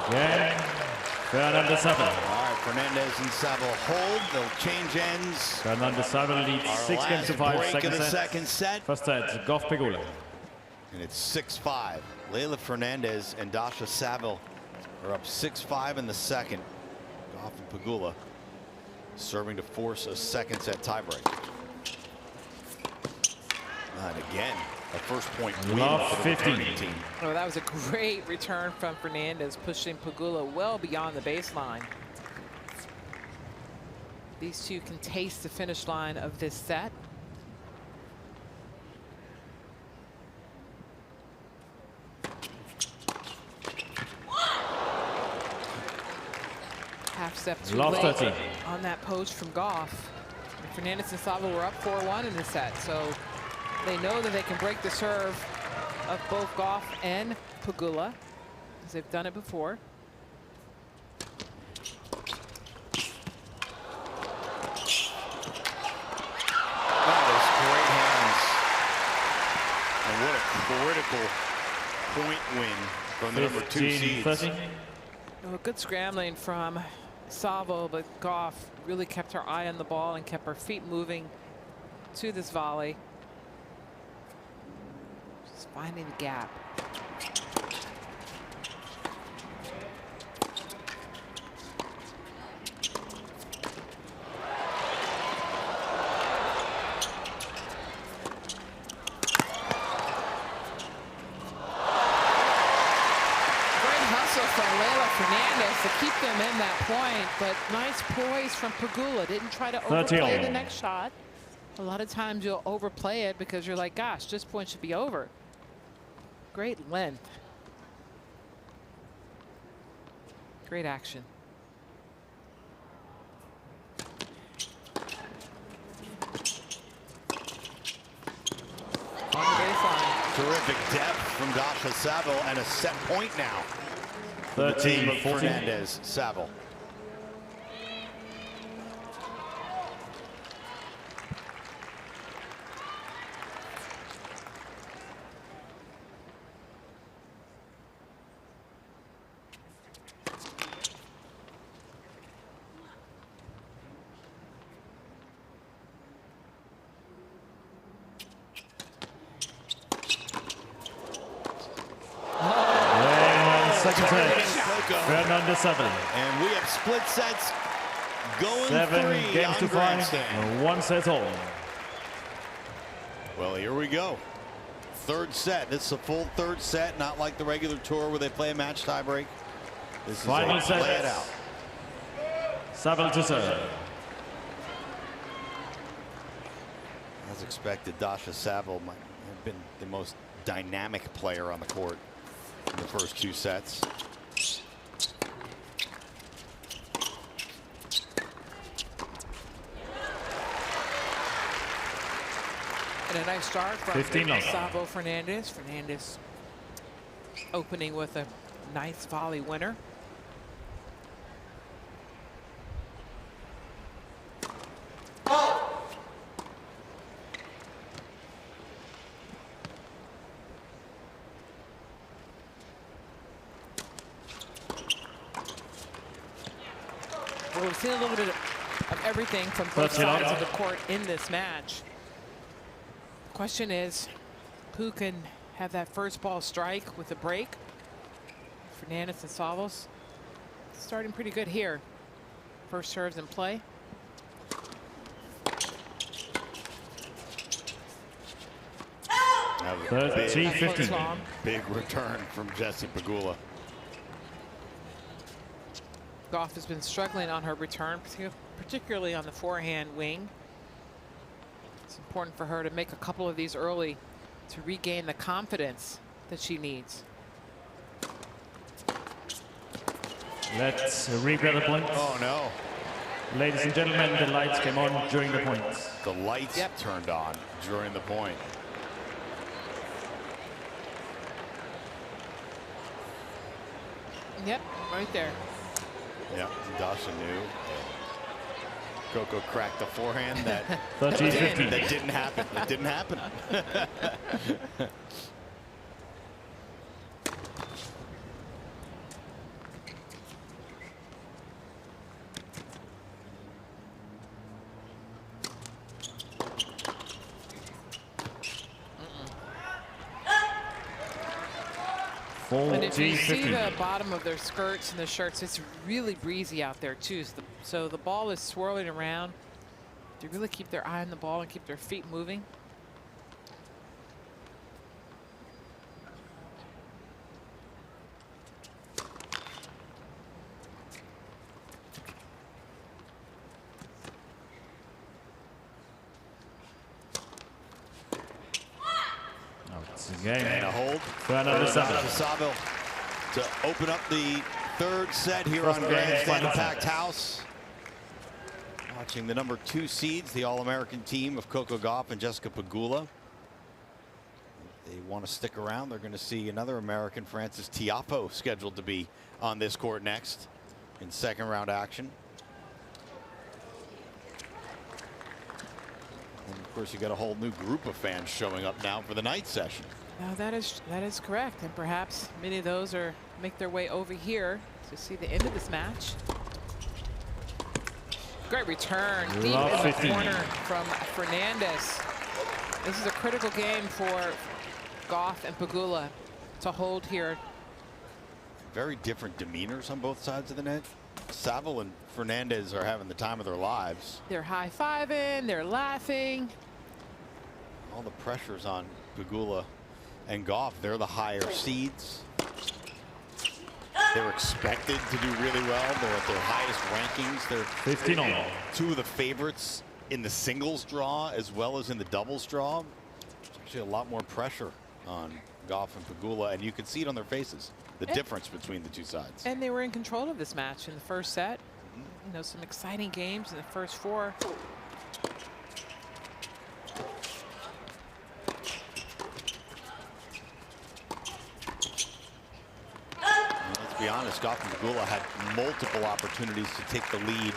Again, Fernandez and Saville. All right, Fernandez and Saville hold. They'll change ends. Fernandez and Saville leads Our 6 games to last 5, break of the second second set. First set, Gauff Pegula. And it's 6-5. Leylah Fernandez and Daria Saville are up 6-5 in the second. Gauff and Pegula serving to force a second set tiebreak. And again, a first point win Love for the 15. returning team. Oh, that was a great return from Fernandez, pushing Pegula well beyond the baseline. These two can taste the finish line of this set. Half step too Love late 13. on that post from Gauff. And Fernandez and Saville were up 4-1 in this set, so they know that they can break the serve of both Gauff and Pegula, as they've done it before. Those great hands. And what a critical point win from the number 2 seeds. 15-13. Oh, good scrambling from Saville, but Gauff really kept her eye on the ball and kept her feet moving to this volley. Just finding the gap. From Leylah Fernandez to keep them in that point, but nice poise from Pegula. Didn't try to overplay the next shot. A lot of times you'll overplay it because you're like, gosh, this point should be over. Great length. Great action. On the baseline. Terrific depth from Daria Saville and a set point now. The team of 13-14. Fernandez, Saville. Second set, Coco. Fernandez Saville. And we have split sets going 7 3 games on to 5, grandstand. 1 set all. Well, here we go. Third set. This is a full third set, not like the regular tour where they play a match tiebreak. This is Final a set. play it out. Saville to serve. As expected, Daria Saville might have been the most dynamic player on the court in the first 2 sets. And a nice start from 15 love. Saville Fernandez. Fernandez opening with a nice volley winner. Well, we've seen a little bit of everything from both sides of the court in this match. Question is, who can have that first ball strike with a break? Fernandez and Saville starting pretty good here. First serves in play. That was a 13-15. big return from Jessie Pegula. Gauff has been struggling on her return, particularly on the forehand wing. It's important for her to make a couple of these early to regain the confidence that she needs. Let's replay the point. Oh, no. Ladies and gentlemen, the lights came on during the points. The lights turned on during the point. Yep, right there. Yeah, Dasha knew. Coco cracked the forehand that 13-15. that didn't happen. It didn't happen. And if you see 14-15. the bottom of their skirts and the shirts, it's really breezy out there too. So the ball is swirling around. They really keep their eye on the ball and keep their feet moving. It's a game. And a hold. Fernandez and Daria Saville. Saville to open up the third set here First on game, Grandstand final Packed set. House. Watching the number 2 seeds, the All-American team of Coco Gauff and Jessica Pegula. If they want to stick around, they're going to see another American, Frances Tiafoe, scheduled to be on this court next in second round action. And of course, you got a whole new group of fans showing up now for the night session. Now that is correct, and perhaps many of those make their way over here to see the end of this match. Great return deep Love in the 15. corner from Fernandez. This is a critical game for Gauff and Pegula to hold here. Very different demeanors on both sides of the net. Saville and Fernandez are having the time of their lives. They're high-fiving, they're laughing. All the pressure's on Pegula and Gauff. They're the higher seeds. They're expected to do really well. They're at their highest rankings. They're 15 all. 2 of the favorites in the singles draw as well as in the doubles draw. There's actually a lot more pressure on Gauff and Pegula, and you can see it on their faces, the difference between the two sides. And they were in control of this match in the first set. You know, some exciting games in the first 4. Let's be honest, Gauff and Pegula had multiple opportunities to take the lead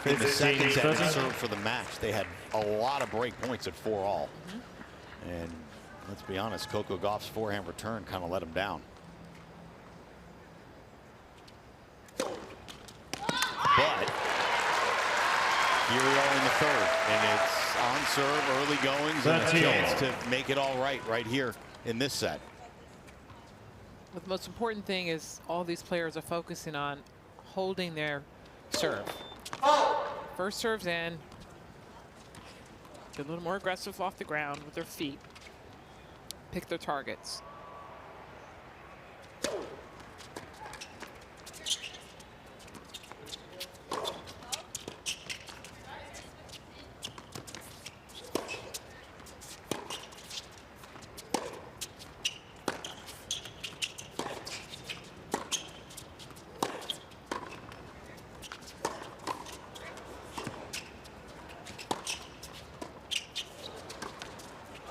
in the second set and serve for the match. They had a lot of break points at 4-all. And let's be honest, Coco Gauff's forehand return kind of let him down. But here we are in the third, and it's on serve, early goings, and a chance to make it all right here in this set. But the most important thing is all these players are focusing on holding their serve. First serve's in. Get a little more aggressive off the ground with their feet. Pick their targets.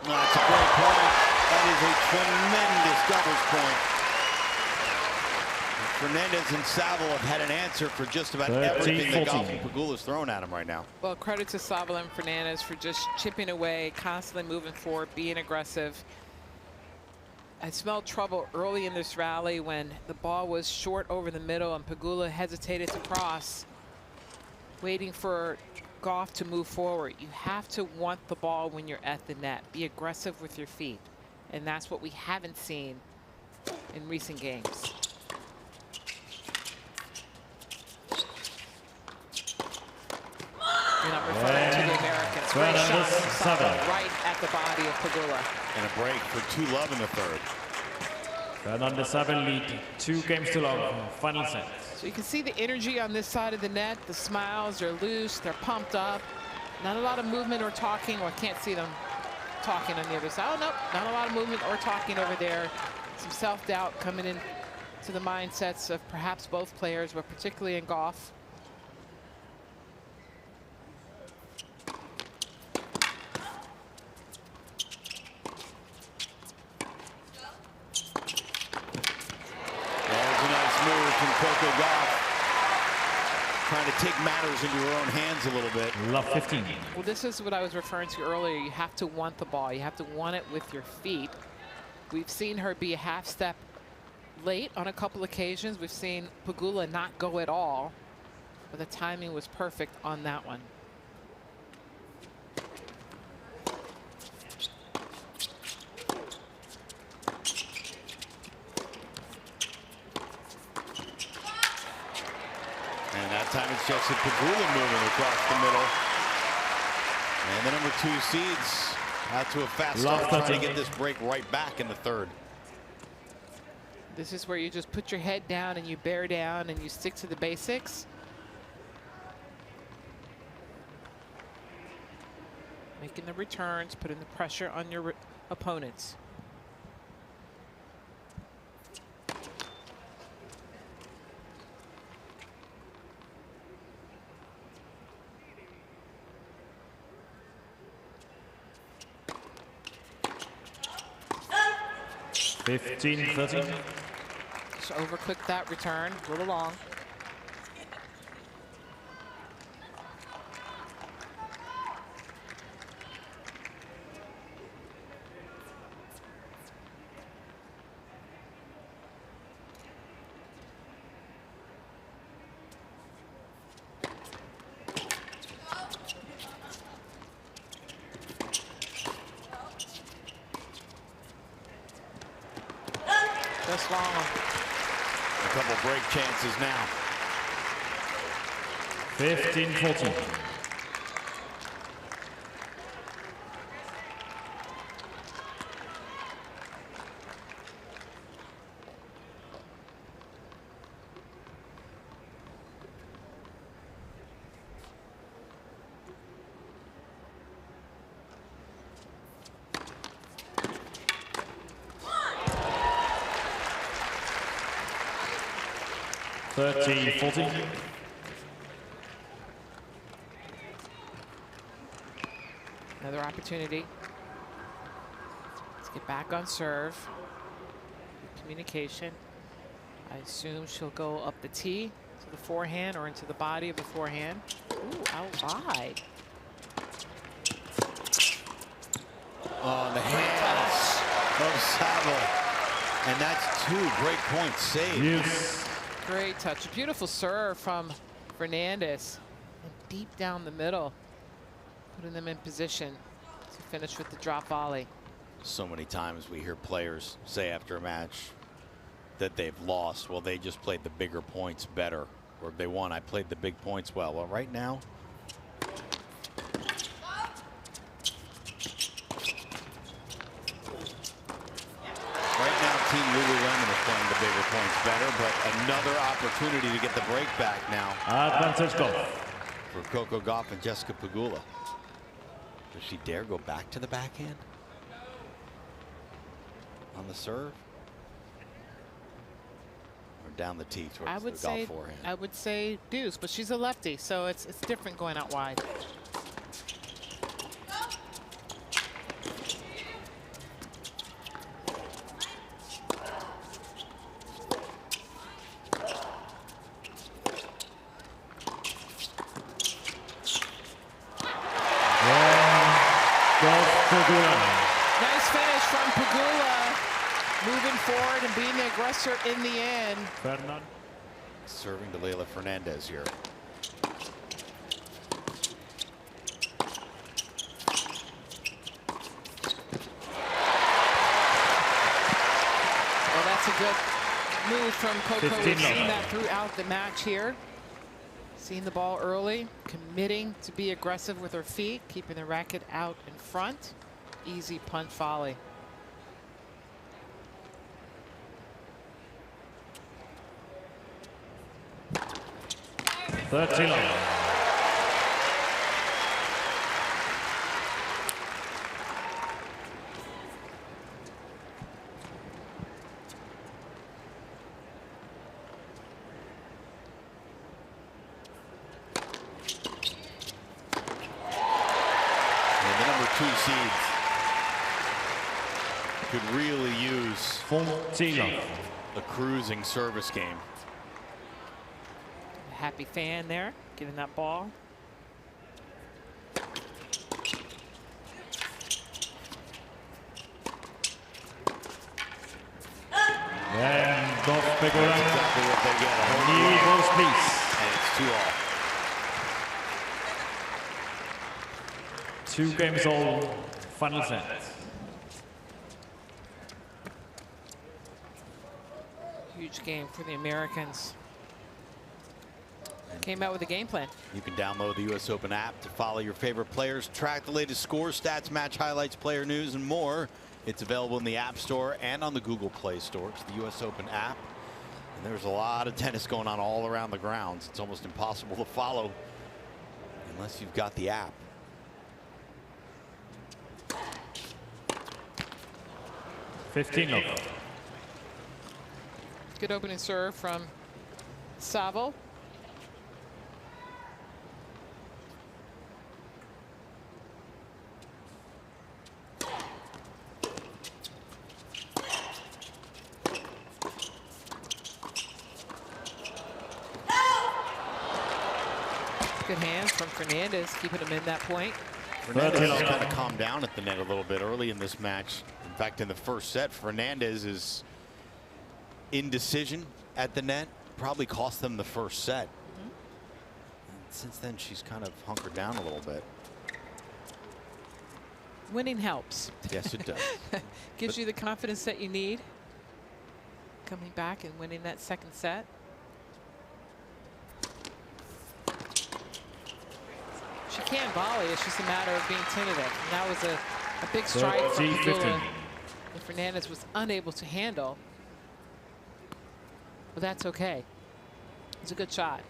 That's a great point. That is a tremendous doubles point. Fernandez and Saville have had an answer for just about everything that Gauff and Pegula's thrown at him right now. Well, credit to Saville and Fernandez for just chipping away, constantly moving forward, being aggressive. I smelled trouble early in this rally when the ball was short over the middle and Pegula hesitated to cross, waiting for Gauff to move forward. You have to want the ball when you're at the net. Be aggressive with your feet. And that's what we haven't seen in recent games. And I'm referring to the Americans. Great shot from Saville right at the body of Pegula. And a break for 2-love in the third. Fernandez and Saville lead 2 games to love. Final set. So you can see the energy on this side of the net. The smiles are loose, they're pumped up. Not a lot of movement or talking. Well, I can't see them talking on the other side. Oh, nope, not a lot of movement or talking over there. Some self-doubt coming in to the mindsets of perhaps both players, but particularly in Gauff. There's a nice move from Coco Gauff. Trying to take matters into her own hands a little bit. Love 15. Well, this is what I was referring to earlier. You have to want the ball. You have to want it with your feet. We've seen her be a half step late on a couple occasions. We've seen Pegula not go at all, but the timing was perfect on that one. And that time it's just a Pegula moving across the middle. And the number 2 seeds out to a fast start, trying to get this break right back in the third. This is where you just put your head down and you bear down and you stick to the basics. Making the returns, putting the pressure on your opponents. Fifteen, 13. Just overclick that return, a little long. Just long. A couple break chances now. 15, 14. Thirteen, 14. Another opportunity. Let's get back on serve. Good communication. I assume she'll go up the tee to the forehand or into the body of the forehand. Ooh, out wide. On the hands of Saville. And that's 2 great points saved. Yes. Great touch. Beautiful serve from Fernandez. And deep down the middle, putting them in position to finish with the drop volley. So many times we hear players say after a match that they've lost. Well, they just played the bigger points better. Or if they won, I played the big points well. Well, right now, Team Lululemon is playing the bigger points better, but another opportunity to get the break back now. Advantage Gauff. For Coco Gauff and Jessica Pegula. Does she dare go back to the backhand? On the serve? Or down the tee towards the Gauff forehand? I would say deuce, but she's a lefty, so it's different going out wide. Nice finish from Pegula, moving forward and being the aggressor in the end. Fernandez. Serving to Leylah Fernandez here. Well, that's a good move from Coco. We've 15 seen that throughout the match here. Seeing the ball early, committing to be aggressive with her feet, keeping the racket out in front. Easy punch volley. 13 love. Seeds could really use 14 love. a cruising service game. Happy fan there, getting that ball. And Gauff, Pegula. That's exactly what they get. He goes piece. And it's 2-all. 2 games all, final set. Huge game for the Americans. Came out with a game plan. You can download the US Open app to follow your favorite players, track the latest scores, stats, match highlights, player news, and more. It's available in the App Store and on the Google Play Store. It's the US Open app. And there's a lot of tennis going on all around the grounds. It's almost impossible to follow unless you've got the app. $15 love. Good opening serve from Saville. Good hands from Fernandez, keeping him in that point. Fernandez has kind of calmed down at the net a little bit early in this match. In fact, in the first set, Fernandez's indecision at the net probably cost them the first set. And since then, she's kind of hunkered down a little bit. Winning helps. Yes, it does. Gives you the confidence that you need. Coming back and winning that second set. She can volley. It's just a matter of being tentative. And that was a big strike from Pegula that Fernandez was unable to handle. But that's okay. It's a good shot.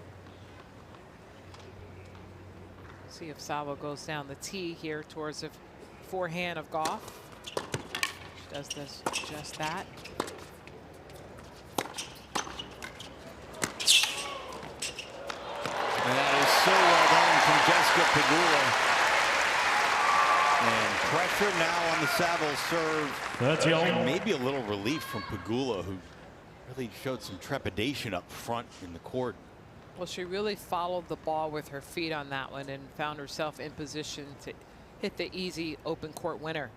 See if Saville goes down the tee here towards the forehand of Gauff. She does this, just that. And that is so well done from Jessica Pegula. And pressure now on the Saville serve. And maybe a little relief from Pegula, who really showed some trepidation up front in the court. Well, she really followed the ball with her feet on that one and found herself in position to hit the easy open court winner.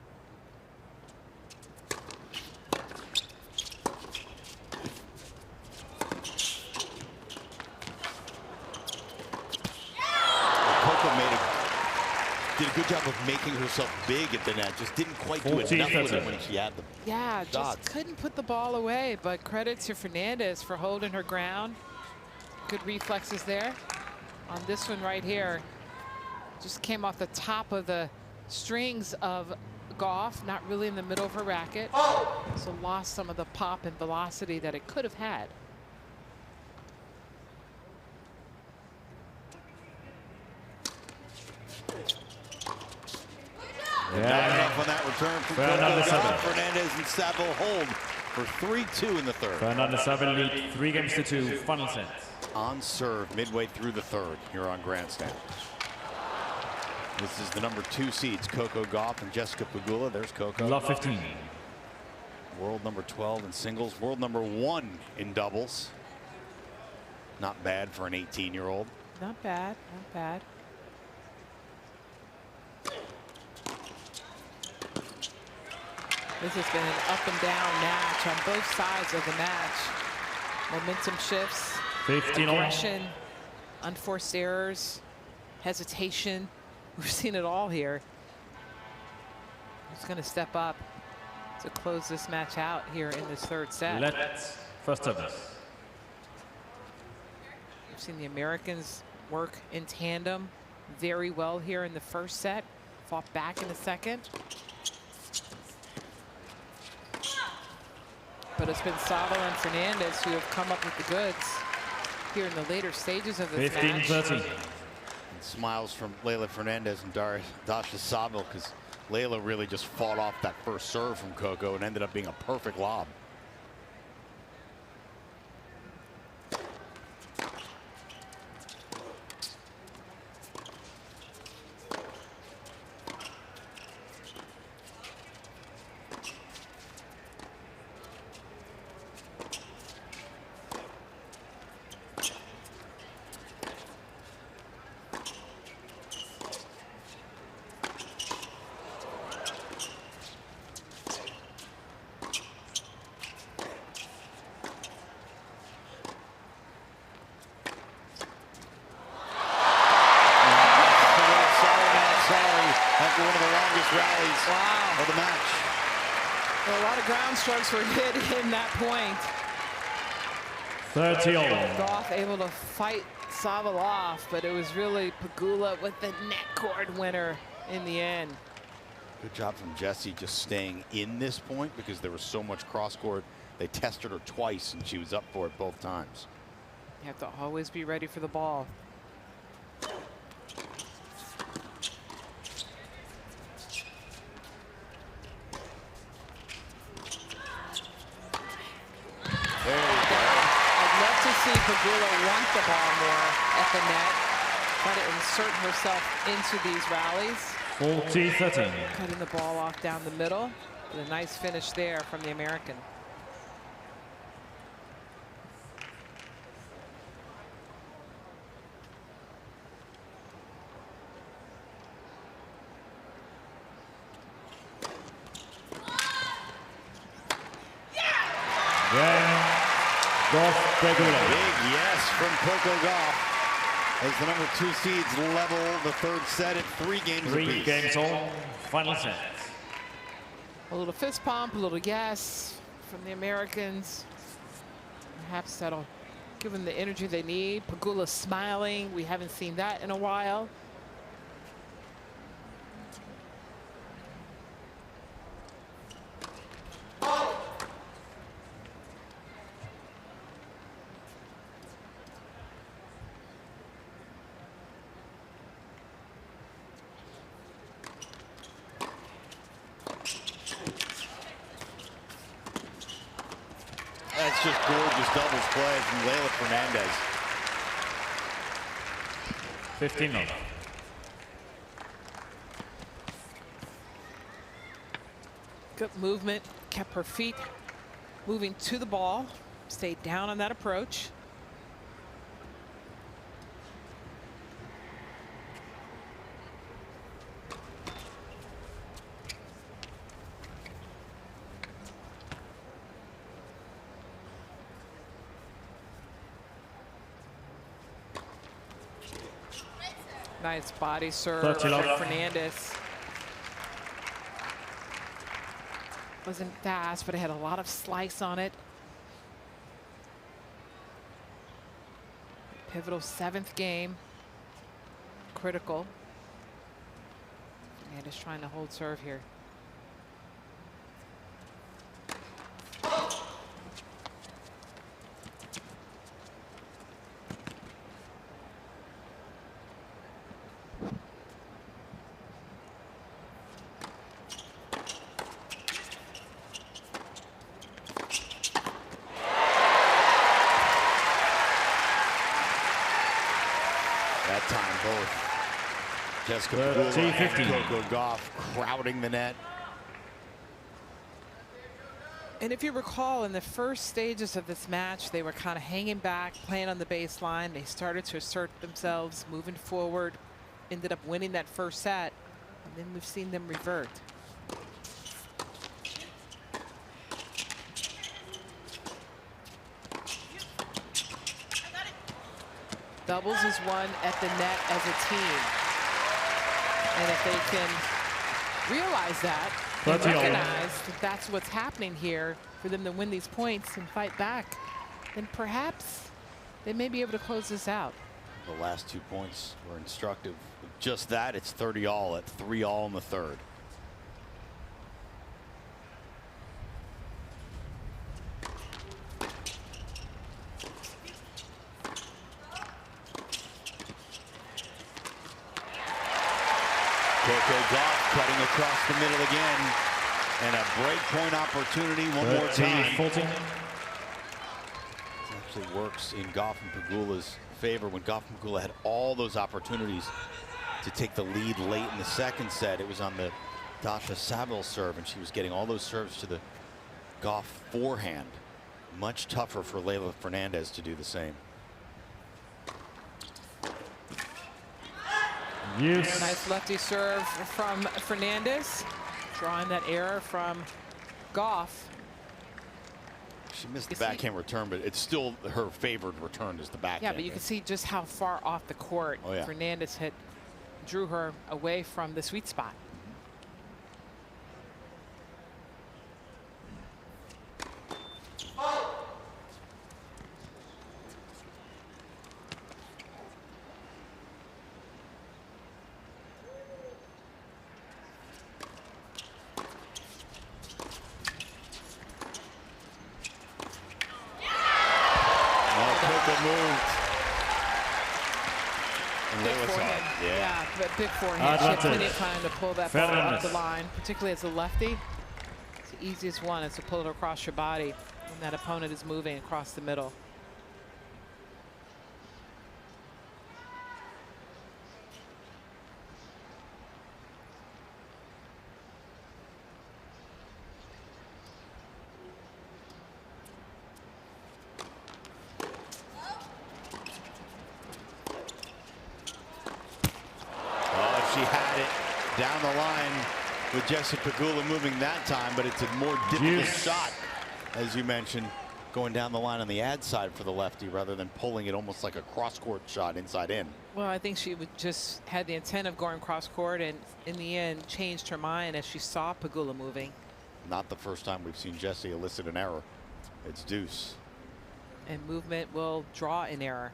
Did a good job of making herself big at the net. Just didn't quite do enough with it when she had them. Yeah, just couldn't put the ball away. But credit to Fernandez for holding her ground. Good reflexes there. On this one right here, just came off the top of the strings of Gauff, not really in the middle of her racket. So lost some of the pop and velocity that it could have had. Not enough on that return from Coco Gauff. Fernandez and Saville hold for 3-2 in the third. Fernandez Saville lead 3 games to 2, final set. On serve midway through the third here on Grandstand. This is the number 2 seeds, Coco Gauff and Jessica Pegula. There's Coco. Love 15. World number 12 in singles. World number 1 in doubles. Not bad for an 18-year-old. Not bad, not bad. This has been an up and down match on both sides of the match. Momentum shifts, 15 aggression, unforced errors, hesitation. We've seen it all here. Who's going to step up to close this match out here in this third set? Let's first service. We've seen the Americans work in tandem very well here in the first set. Fought back in the second. But it's been Saville and Fernandez who have come up with the goods. here in the later stages of this 15-13. match. And smiles from Leylah Fernandez and Daria Saville, because Leylah really just fought off that first serve from Coco and ended up being a perfect lob. One of the longest rallies of the match. Well, a lot of ground strokes were hit in that point. 30-all. Gauff able to fight Saville off, but it was really Pegula with the net cord winner in the end. Good job from Jessie just staying in this point, because there was so much cross court. They tested her twice and she was up for it both times. You have to always be ready for the ball. See Pegula want the ball more at the net, try to insert herself into these rallies. 40-13. Cutting the ball off down the middle with a nice finish there from the American. Gauff, Pegula. Big yes from Coco Gauff as the number 2 seeds level the third set at 3 games apiece. 3 games all, final set. A little fist pump, a little yes from the Americans. Perhaps that'll give them the energy they need. Pegula smiling. We haven't seen that in a while. That's just gorgeous doubles play from Leylah Fernandez. 15-all. Good movement, kept her feet moving to the ball, stayed down on that approach. Nice body serve from Fernandez. Wasn't fast, but it had a lot of slice on it. Pivotal 7th game. Critical. Fernandez trying to hold serve here. That time both Jessica Pegula and Coco Gauff crowding the net. And if you recall, in the first stages of this match, they were kind of hanging back, playing on the baseline. They started to assert themselves, moving forward, ended up winning that first set, and then we've seen them revert. Doubles is won at the net as a team. And if they can realize that and recognize that that's what's happening here for them to win these points and fight back, then perhaps they may be able to close this out. The last 2 points were instructive. With just that, it's 30-all at 3-all in the third. Gauff cutting across the middle again. And a break point opportunity one more time. 14. It actually works in Gauff and Pegula's favor. When Gauff and Pegula had all those opportunities to take the lead late in the second set, it was on the Daria Saville serve, and she was getting all those serves to the Gauff forehand. Much tougher for Leylah Fernandez to do the same. Use. Nice lefty serve from Fernandez, drawing that error from Gauff. She missed the backhand return, but it's still her favored return is the backhand. Yeah, but you can see just how far off the court Fernandez drew her away from the sweet spot. Big forehand. She had plenty of time to pull that ball up the line, particularly as a lefty. It's the easiest one is to pull it across your body when that opponent is moving across the middle. She had it down the line with Jessie Pegula moving that time, but it's a more difficult shot, as you mentioned, going down the line on the ad side for the lefty rather than pulling it almost like a cross-court shot inside in. Well, I think she would just had the intent of going cross-court, and in the end changed her mind as she saw Pegula moving. Not the first time we've seen Jessie elicit an error. It's deuce. And movement will draw an error.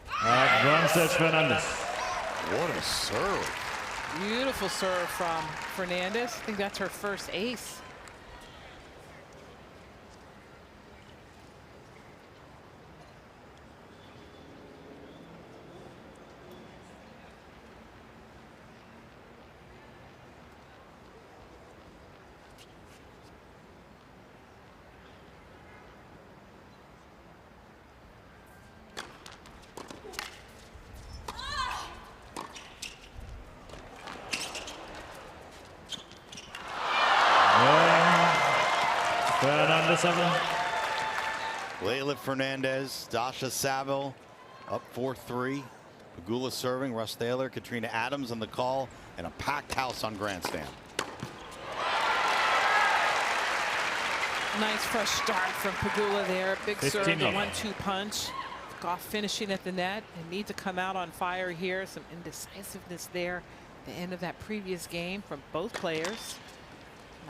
Fernandez. What a serve. Beautiful serve from Fernandez. I think that's her first ace. Leylah Fernandez, Daria Saville up 4-3. Pegula serving, Russ Thaler, Katrina Adams on the call, and a packed house on grandstand. Nice fresh start from Pegula there. Big serve, the 1-2 punch. Gauff finishing at the net and need to come out on fire here. Some indecisiveness there at the end of that previous game from both players.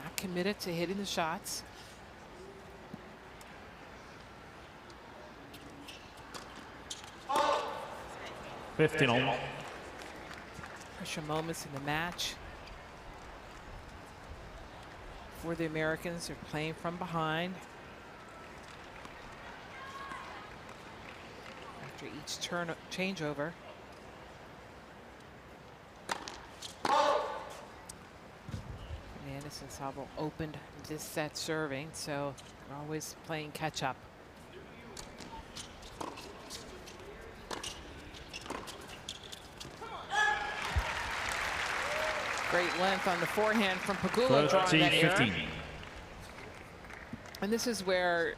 Not committed to hitting the shots. Pressure moments in the match. For the Americans, they're playing from behind. After each turn changeover. Fernandez and Saville opened this set serving, so they're always playing catch up. Great length on the forehand from Pegula, drawing that error. And this is where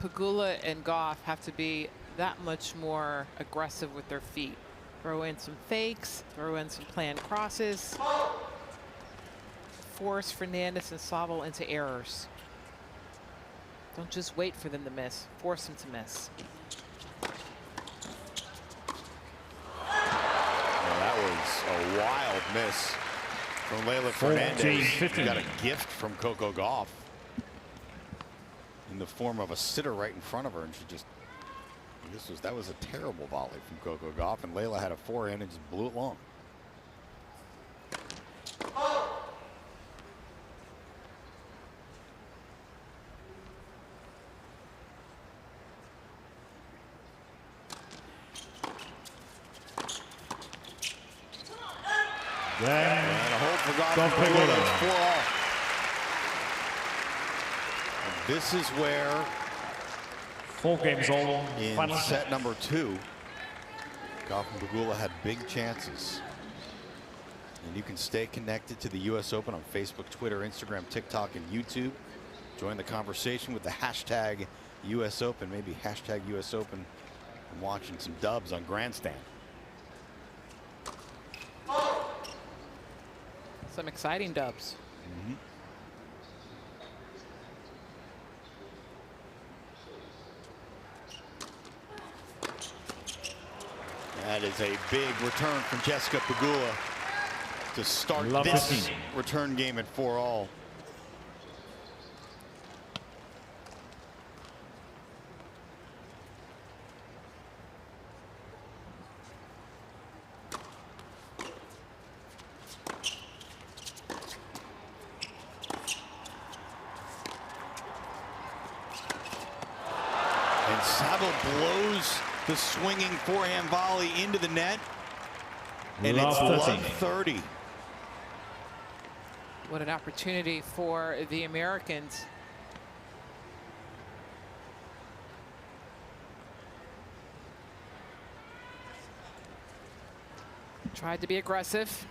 Pegula and Gauff have to be that much more aggressive with their feet. Throw in some fakes, throw in some planned crosses. Force Fernandez and Saville into errors. Don't just wait for them to miss, force them to miss. Well, that was a wild miss from Leylah Fernandez. She got a gift from Coco Gauff in the form of a sitter right in front of her, and she just that was a terrible volley from Coco Gauff, and Leylah had a forehand and just blew it long. Then And a hold for Gauff. Gauff Pegula. 4-all. And this is where 4 games all. in Final set number 2, Gauff and Pegula had big chances. And you can stay connected to the US Open on Facebook, Twitter, Instagram, TikTok, and YouTube. Join the conversation with the hashtag US Open, maybe hashtag US Open. I'm watching some dubs on Grandstand. Some exciting dubs. That is a big return from Jessica Pegula to start Love this 15. return game at 4-all. And Saville blows the swinging forehand volley into the net. And it's love 30. What an opportunity for the Americans. Tried to be aggressive.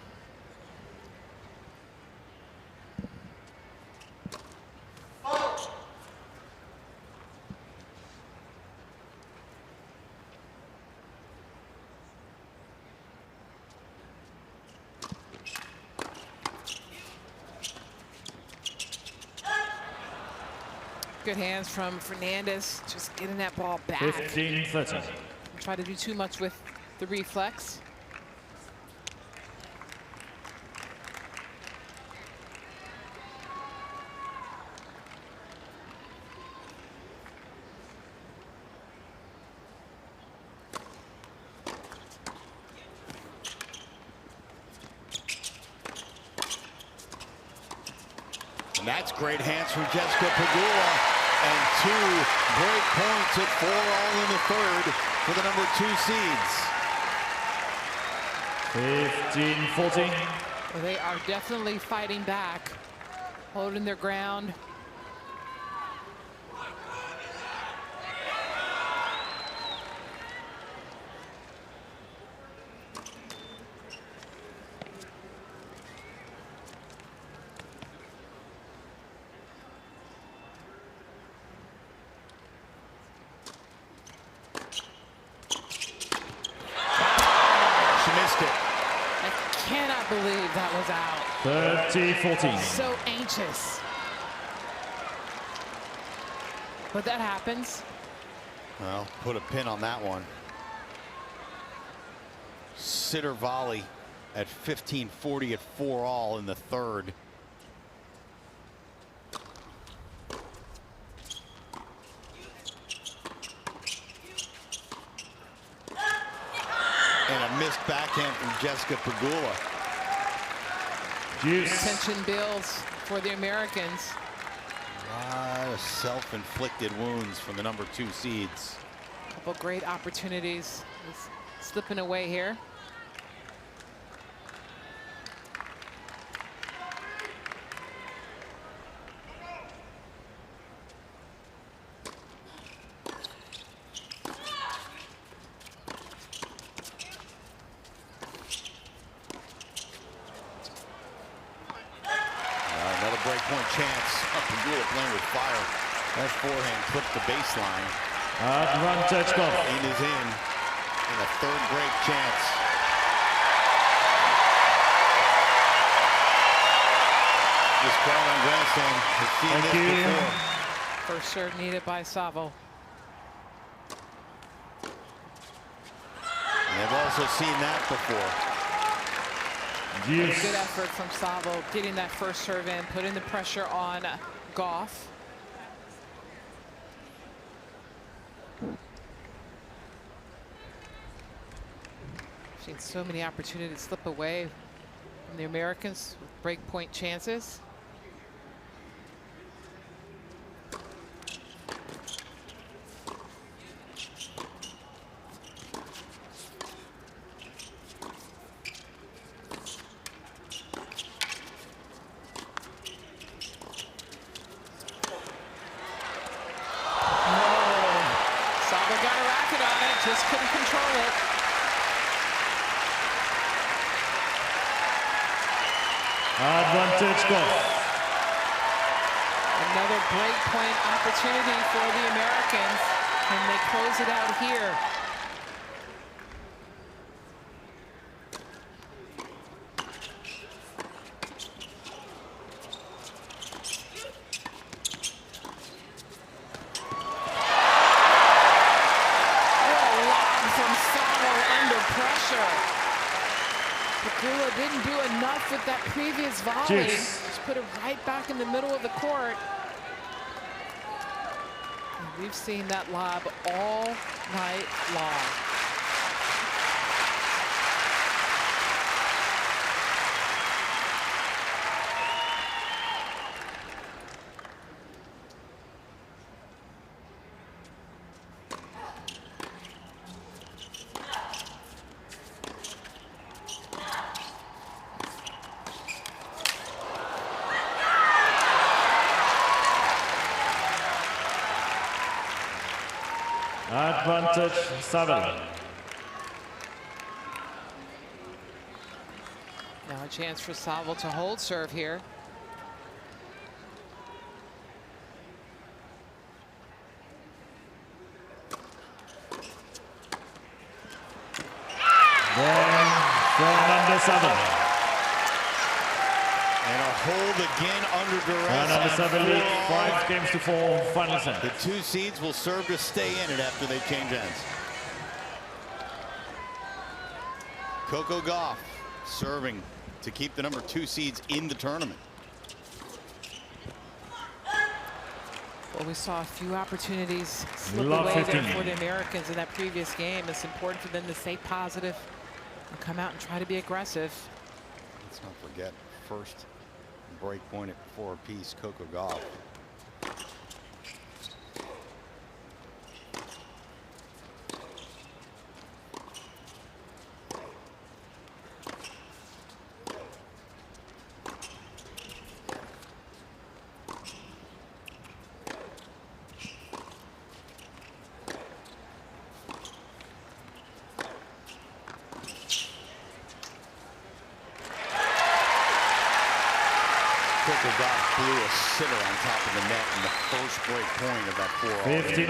Good hands from Fernandez, just getting that ball back. 15-13. Try to do too much with the reflex. And that's great hands from Jessica Pegula. And 2 break points at 4-all in the third for the number 2 seeds. 15-14. Well, they are definitely fighting back, holding their ground. I cannot believe that was out. 30-14. So anxious. But that happens. Well, put a pin on that one. Sitter volley at 15-40 at 4-all in the third. And a missed backhand from Jessica Pegula. Tension builds for the Americans. A lot of self-inflicted wounds from the number 2 seeds. Couple great opportunities. He's slipping away here. Another breakpoint chance. Pegula playing with fire. That forehand clipped the baseline. Advantage Gauff. It is in. And a third break chance. This crowd on Grandstand has seen Thank this you. before. First serve needed by Saville. And they've also seen that before. Good effort from Saville, getting that first serve in, putting the pressure on Gauff. Seen so many opportunities slip away from the Americans with break point chances. Advantage Gauff. Another break point opportunity for the Americans. Can they close it out here? Pegula didn't do enough with that previous volley. Just put it right back in the middle of the court. And we've seen that lob all night long. Advantage Saville. Now a chance for Saville to hold serve here. Then Fernandez Saville. And a hold again under duress. Fernandez Saville, 5-4 final set. The 2 seeds will serve to stay in it after they change ends. Coco Gauff serving to keep the number 2 seeds in the tournament. Well, we saw a few opportunities slip away there for the Americans in that previous game. It's important for them to stay positive and come out and try to be aggressive. Let's not forget, first break point at 4 apiece, Coco Gauff. Coco Gauff blew a sitter on top of the net in the first break point of that 4-all game.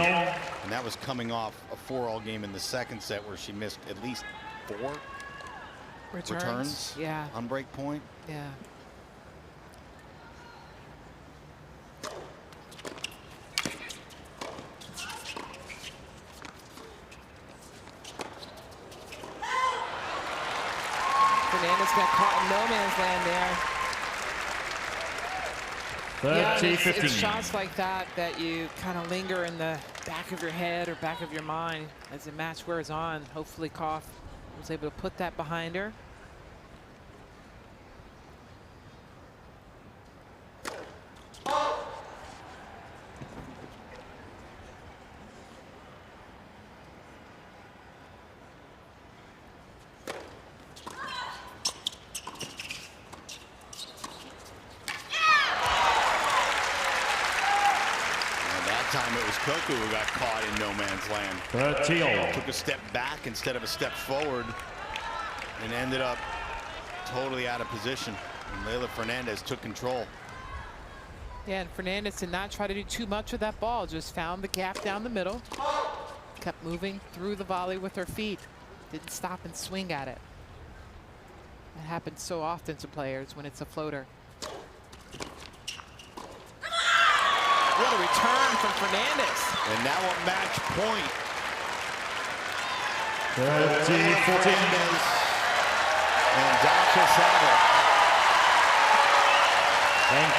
And that was coming off a 4-all game in the second set where she missed at least 4 returns Yeah. on break point. Yeah. Fernandez got caught in no man's land there. 30-15. It's shots like that that you kind of linger in the back of your head or back of your mind as the match wears on. Hopefully Gauff was able to put that behind her. Time it was Coco who got caught in no man's land. 30-all. Took a step back instead of a step forward and ended up totally out of position. And Leylah Fernandez took control. Yeah, and Fernandez did not try to do too much with that ball, just found the gap down the middle, kept moving through the volley with her feet, didn't stop and swing at it. That happens so often to players when it's a floater. What a return from Fernandez. And now a match point. 30-14. And Daria Saville. Thank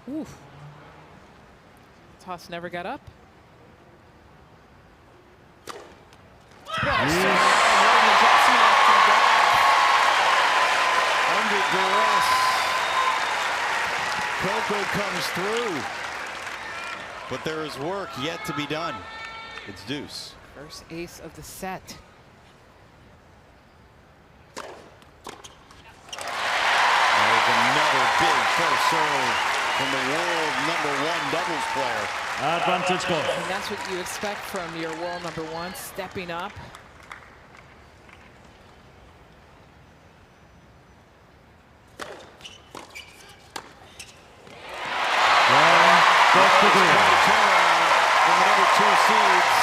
you. Oof. Toss never got up. Under duress. Coco comes through. But there is work yet to be done. It's deuce. First ace of the set. There's another big first serve from the world #1 doubles player. Advantage Gauff. And that's what you expect from your world #1, stepping up Pegula. turnaround from the number 2 seeds.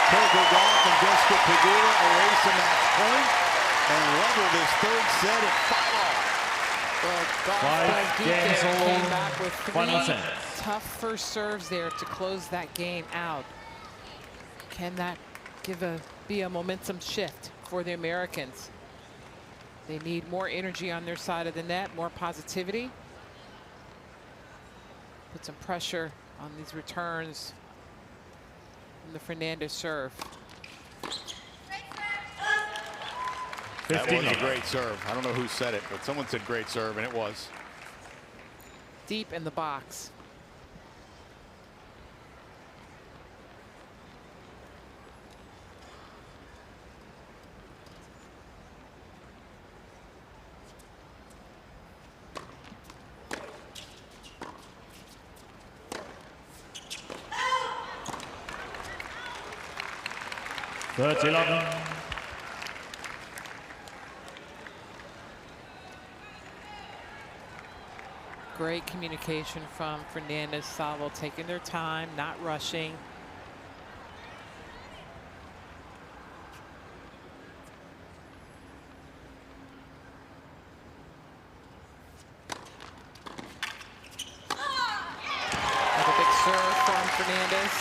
Coco Gauff and Jessica Pegula erase the match point and level this third set at 5-all. Well, Gauff 5 deep games there, all, came back with final 3 sets. tough first serves there to close that game out. Can that be a momentum shift for the Americans? They need more energy on their side of the net, more positivity. Put some pressure on these returns from the Fernandez serve. That was 15. a great serve. I don't know who said it, but someone said great serve, and it was. Deep in the box. Third 11. Great communication from Fernandez, Saville, taking their time, not rushing. Another big serve from Fernandez.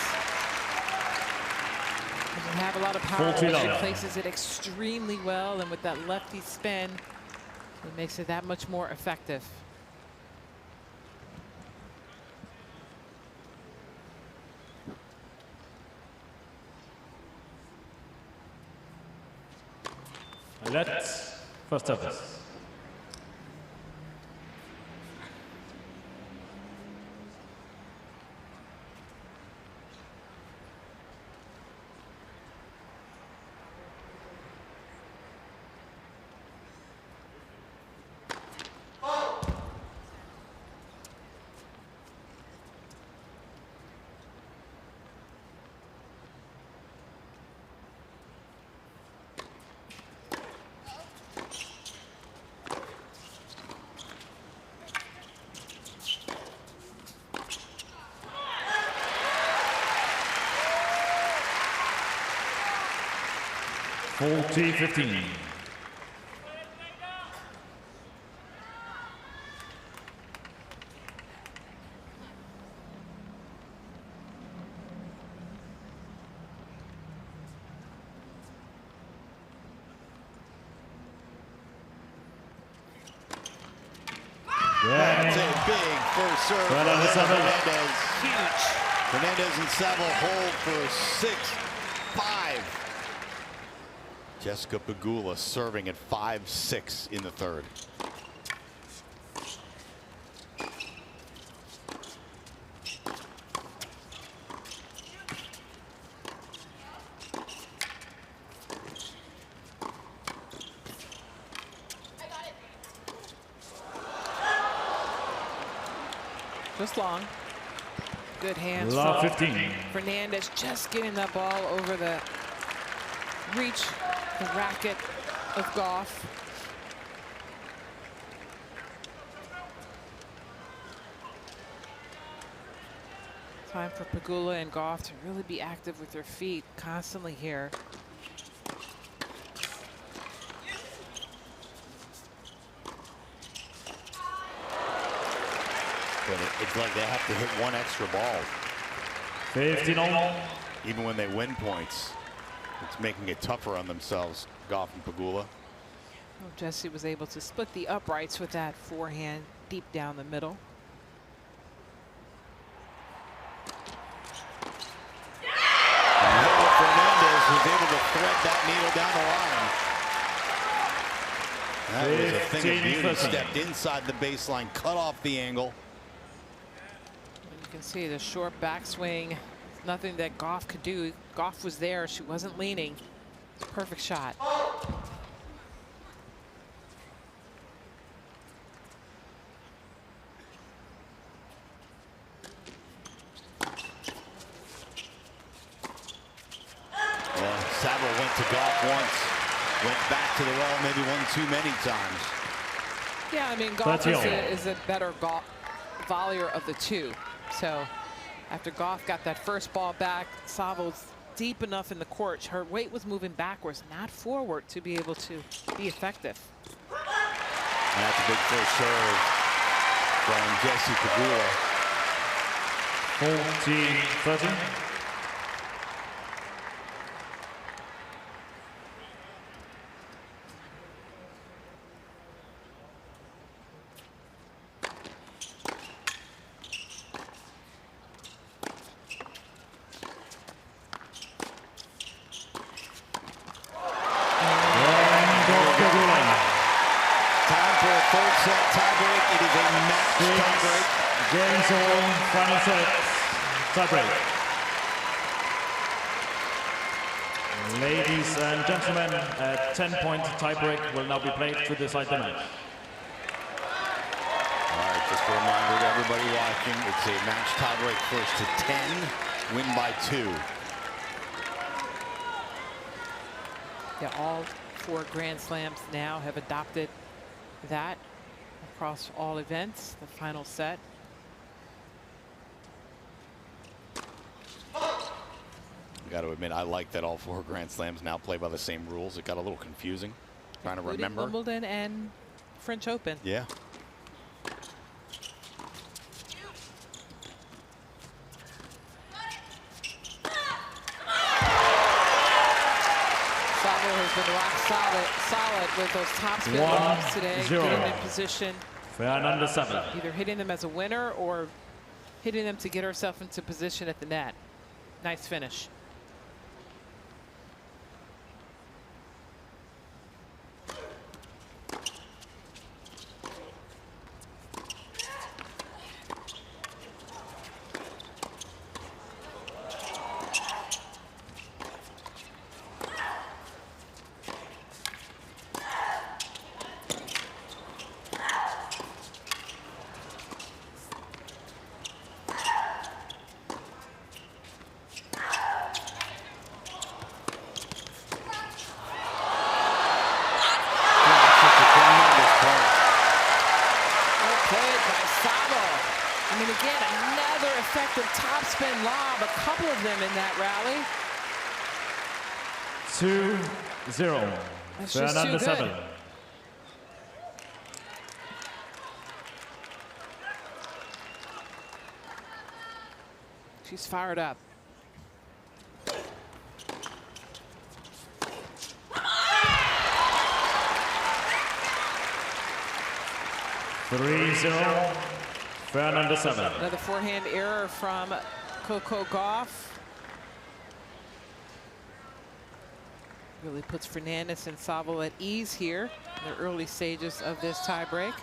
Doesn't have a lot of power, but she places it extremely well, and with that lefty spin, it makes it that much more effective. Let's first service. Full T15. That's a big first serve. Fernandez and Saville. Huge. Fernandez and Saville hold for 6-5. Jessica Pegula serving at 5-6 in the third. Just long. Good hands Love from 15. Fernandez, just getting that ball over the reach, the racket of Gauff. Time for Pegula and Gauff to really be active with their feet constantly here. But it's like they have to hit one extra ball. 15 all. Even when they win points, it's making it tougher on themselves, Gauff and Pegula. Oh, Jessie was able to split the uprights with that forehand deep down the middle. And Leylah Fernandez was able to thread that needle down the line. That was a thing of beauty. Stepped inside the baseline, cut off the angle. And you can see the short backswing. Nothing that Gauff could do. Gauff was there. She wasn't leaning. Perfect shot. Well, Saville went to Gauff once, went back to the well maybe one too many times. Yeah, I mean, Gauff is a better volleyer of the two. So After Gauff got that first ball back, Saville's deep enough in the court. Her weight was moving backwards, not forward, to be able to be effective. And that's a big first serve from Jessie Pegula. 14-13. Third set tiebreak. It is a match tiebreak. Games on final set tiebreak. Ladies and gentlemen, a 10-point tiebreak will now be played to decide the match. All right, just a reminder to everybody watching, it's a match tiebreak, first to 10, win by 2. Yeah, all 4 Grand Slams now have adopted that across all events, the final set. I got to admit, I like that all 4 Grand Slams now play by the same rules. It got a little confusing trying to Including remember. Wimbledon and French Open. Yeah. Saville has been rock solid with those topspin lobs today, 1-0. getting in position, Fernandez and Saville. either hitting them as a winner or hitting them to get herself into position at the net. Nice finish. I mean, again, another effective topspin lob, a couple of them in that rally. 2-0. That's just too Fernandez good. Saville. She's fired up. Fernandez and Saville. Another forehand error from Coco Gauff. Really puts Fernandez and Saville at ease here in the early stages of this tiebreak.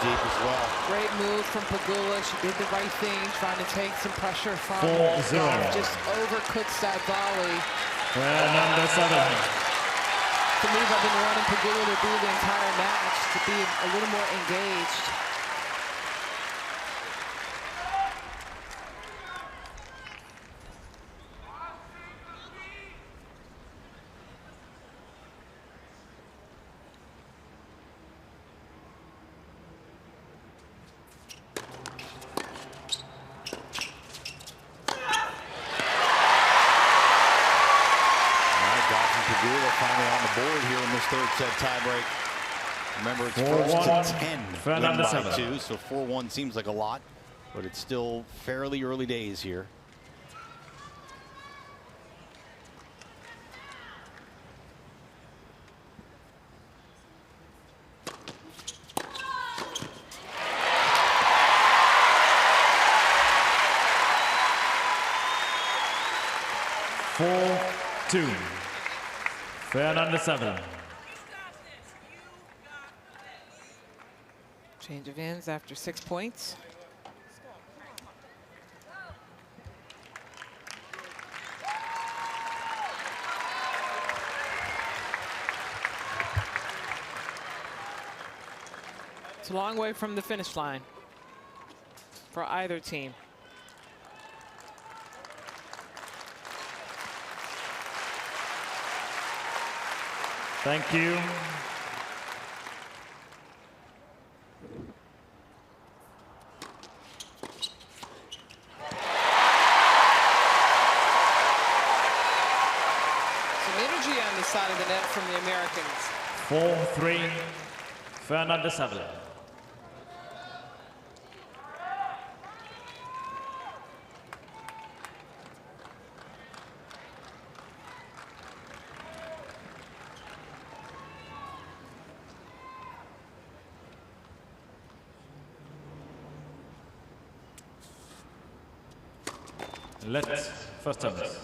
Deep as well. Great move from Pegula. She did the right thing, trying to take some pressure from 4-0. Gauff. Just overcooks that volley. Fernandez Saville. The move I've been wanting Pegula to do the entire match, to be a little more engaged. Finally on the board here in this third set tiebreak. Remember, it's first to 10 win by 2, so 4-1 seems like a lot, but it's still fairly early days here. Fernandez Saville. Change of ends after 6 points. a long way from the finish line for either team. Thank you. Some energy on the side of the net from the Americans. 4-3, Fernandez and Saville. Let's first service.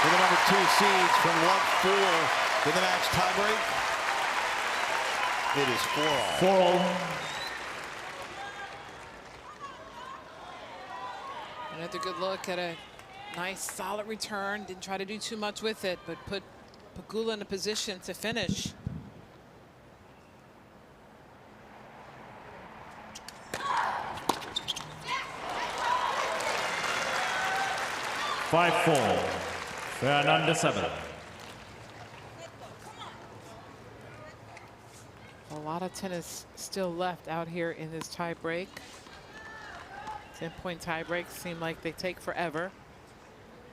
For the number 2 seeds from 1-4 to the match tiebreak. It is 4-all. 4-all. Another good look at a nice solid return. Didn't try to do too much with it, but put Pegula in a position to finish. Five-4, Fernandez and Saville. A lot of tennis still left out here in this tie break. 10-point tie breaks seem like they take forever.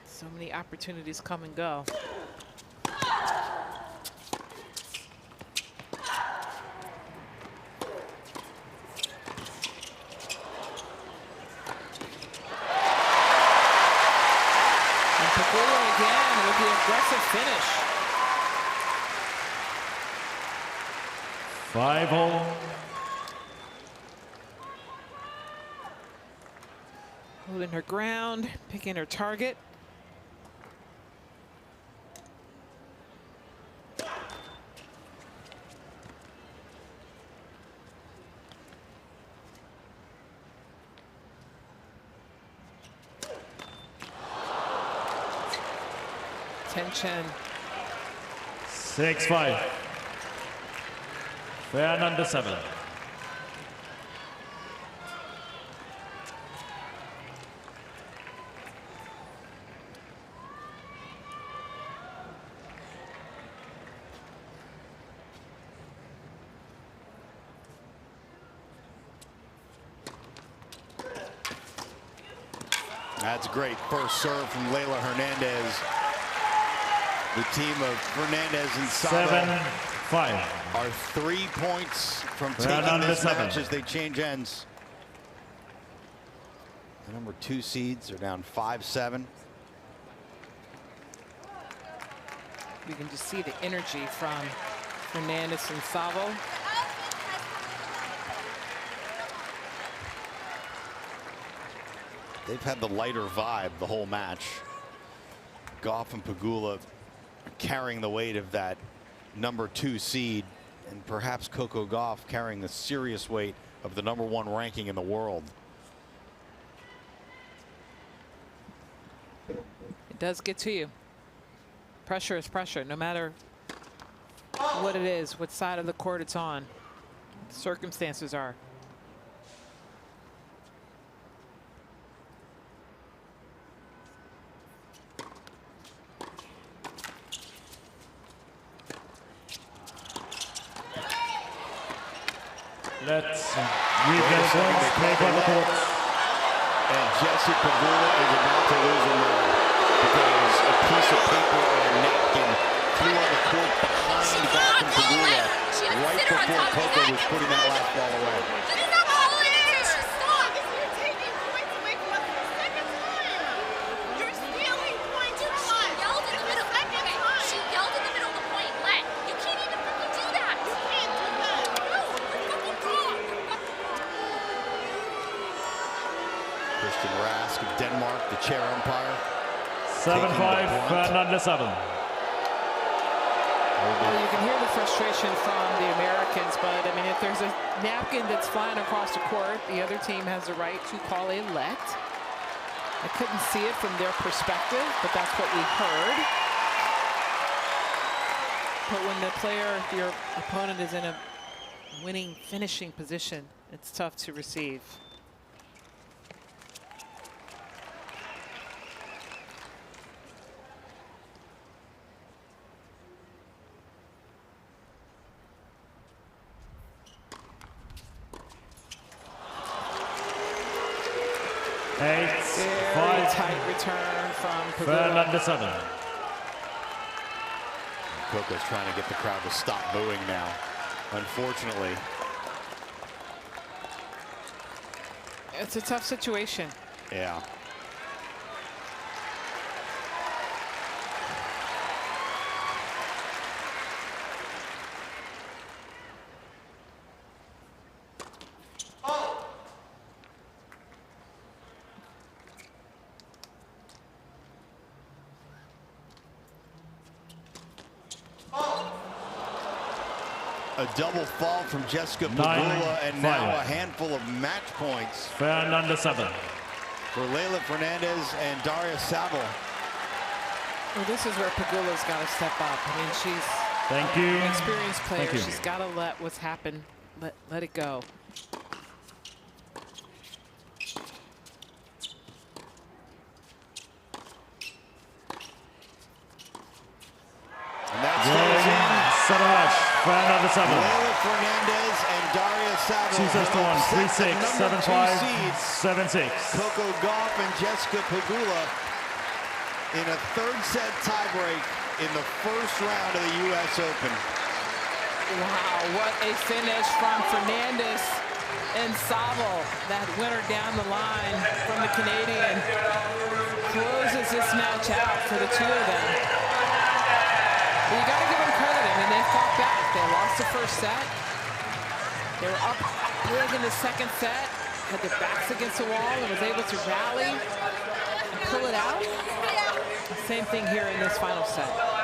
So many opportunities come and go. Pegula again with the aggressive finish. 5-all. Holding her ground, picking her target. Tension. 6-5, Fernandez and Saville. That's great first serve from Leylah Fernandez. The team of Fernandez and Saville 7-5. are 3 points from taking Fernandez this match Saville. as they change ends. The number 2 seeds are down 5-7. You can just see the energy from Fernandez and Saville. They've had the lighter vibe the whole match. Gauff and Pegula carrying the weight of that number 2 seed, and perhaps Coco Gauff carrying the serious weight of the number 1 ranking in the world. It does get to you. Pressure is pressure, no matter what it is, what side of the court it's on. The circumstances are. Let's replay points, play by the court. And Jesse Pegula is about to lose a nerve because a piece of paper or a napkin flew on the court behind Gauff and Pegula right before Coco was putting that last ball away. Stop! You're taking points away from us for the second time. You're stealing points from us. She yelled in the middle. She yelled in the middle of the point. You can't Christian Rask of Denmark, the chair umpire. 7-5, Fernandez 7. Well, you can hear the frustration from the Americans, but I mean, if there's a napkin that's flying across the court, the other team has the right to call a let. I couldn't see it from their perspective, but that's what we heard. But when the player, your opponent, is in a winning finishing position, it's tough to receive. Very tight return from Pegula. Fernandez 7. Coco's trying to get the crowd to stop booing now. Unfortunately, it's a tough situation. yeah. A double fault from Jessica Pegula, and now a handful of match points Fernandez 7. for Leylah Fernandez and Daria Saville. Well, this is where Pegula's got to step up. I mean, she's an experienced player. Thank you. She's got to let what's happened, let it go. And that stays in. Fernandez 7. Leylah Fernandez and Daria Saville. 2-1, 3-6, 7-5, 7-6. Coco Gauff and Jessica Pegula in a third set tiebreak in the first round of the US Open. Wow, what a finish from Fernandez and Saville. That winner down the line from the Canadian closes this match out for the two of them. You got to give them credit. I mean, they fought back. They lost the first set. They were up big in the second set, had their backs against the wall, and was able to rally and pull it out. Same thing here in this final set.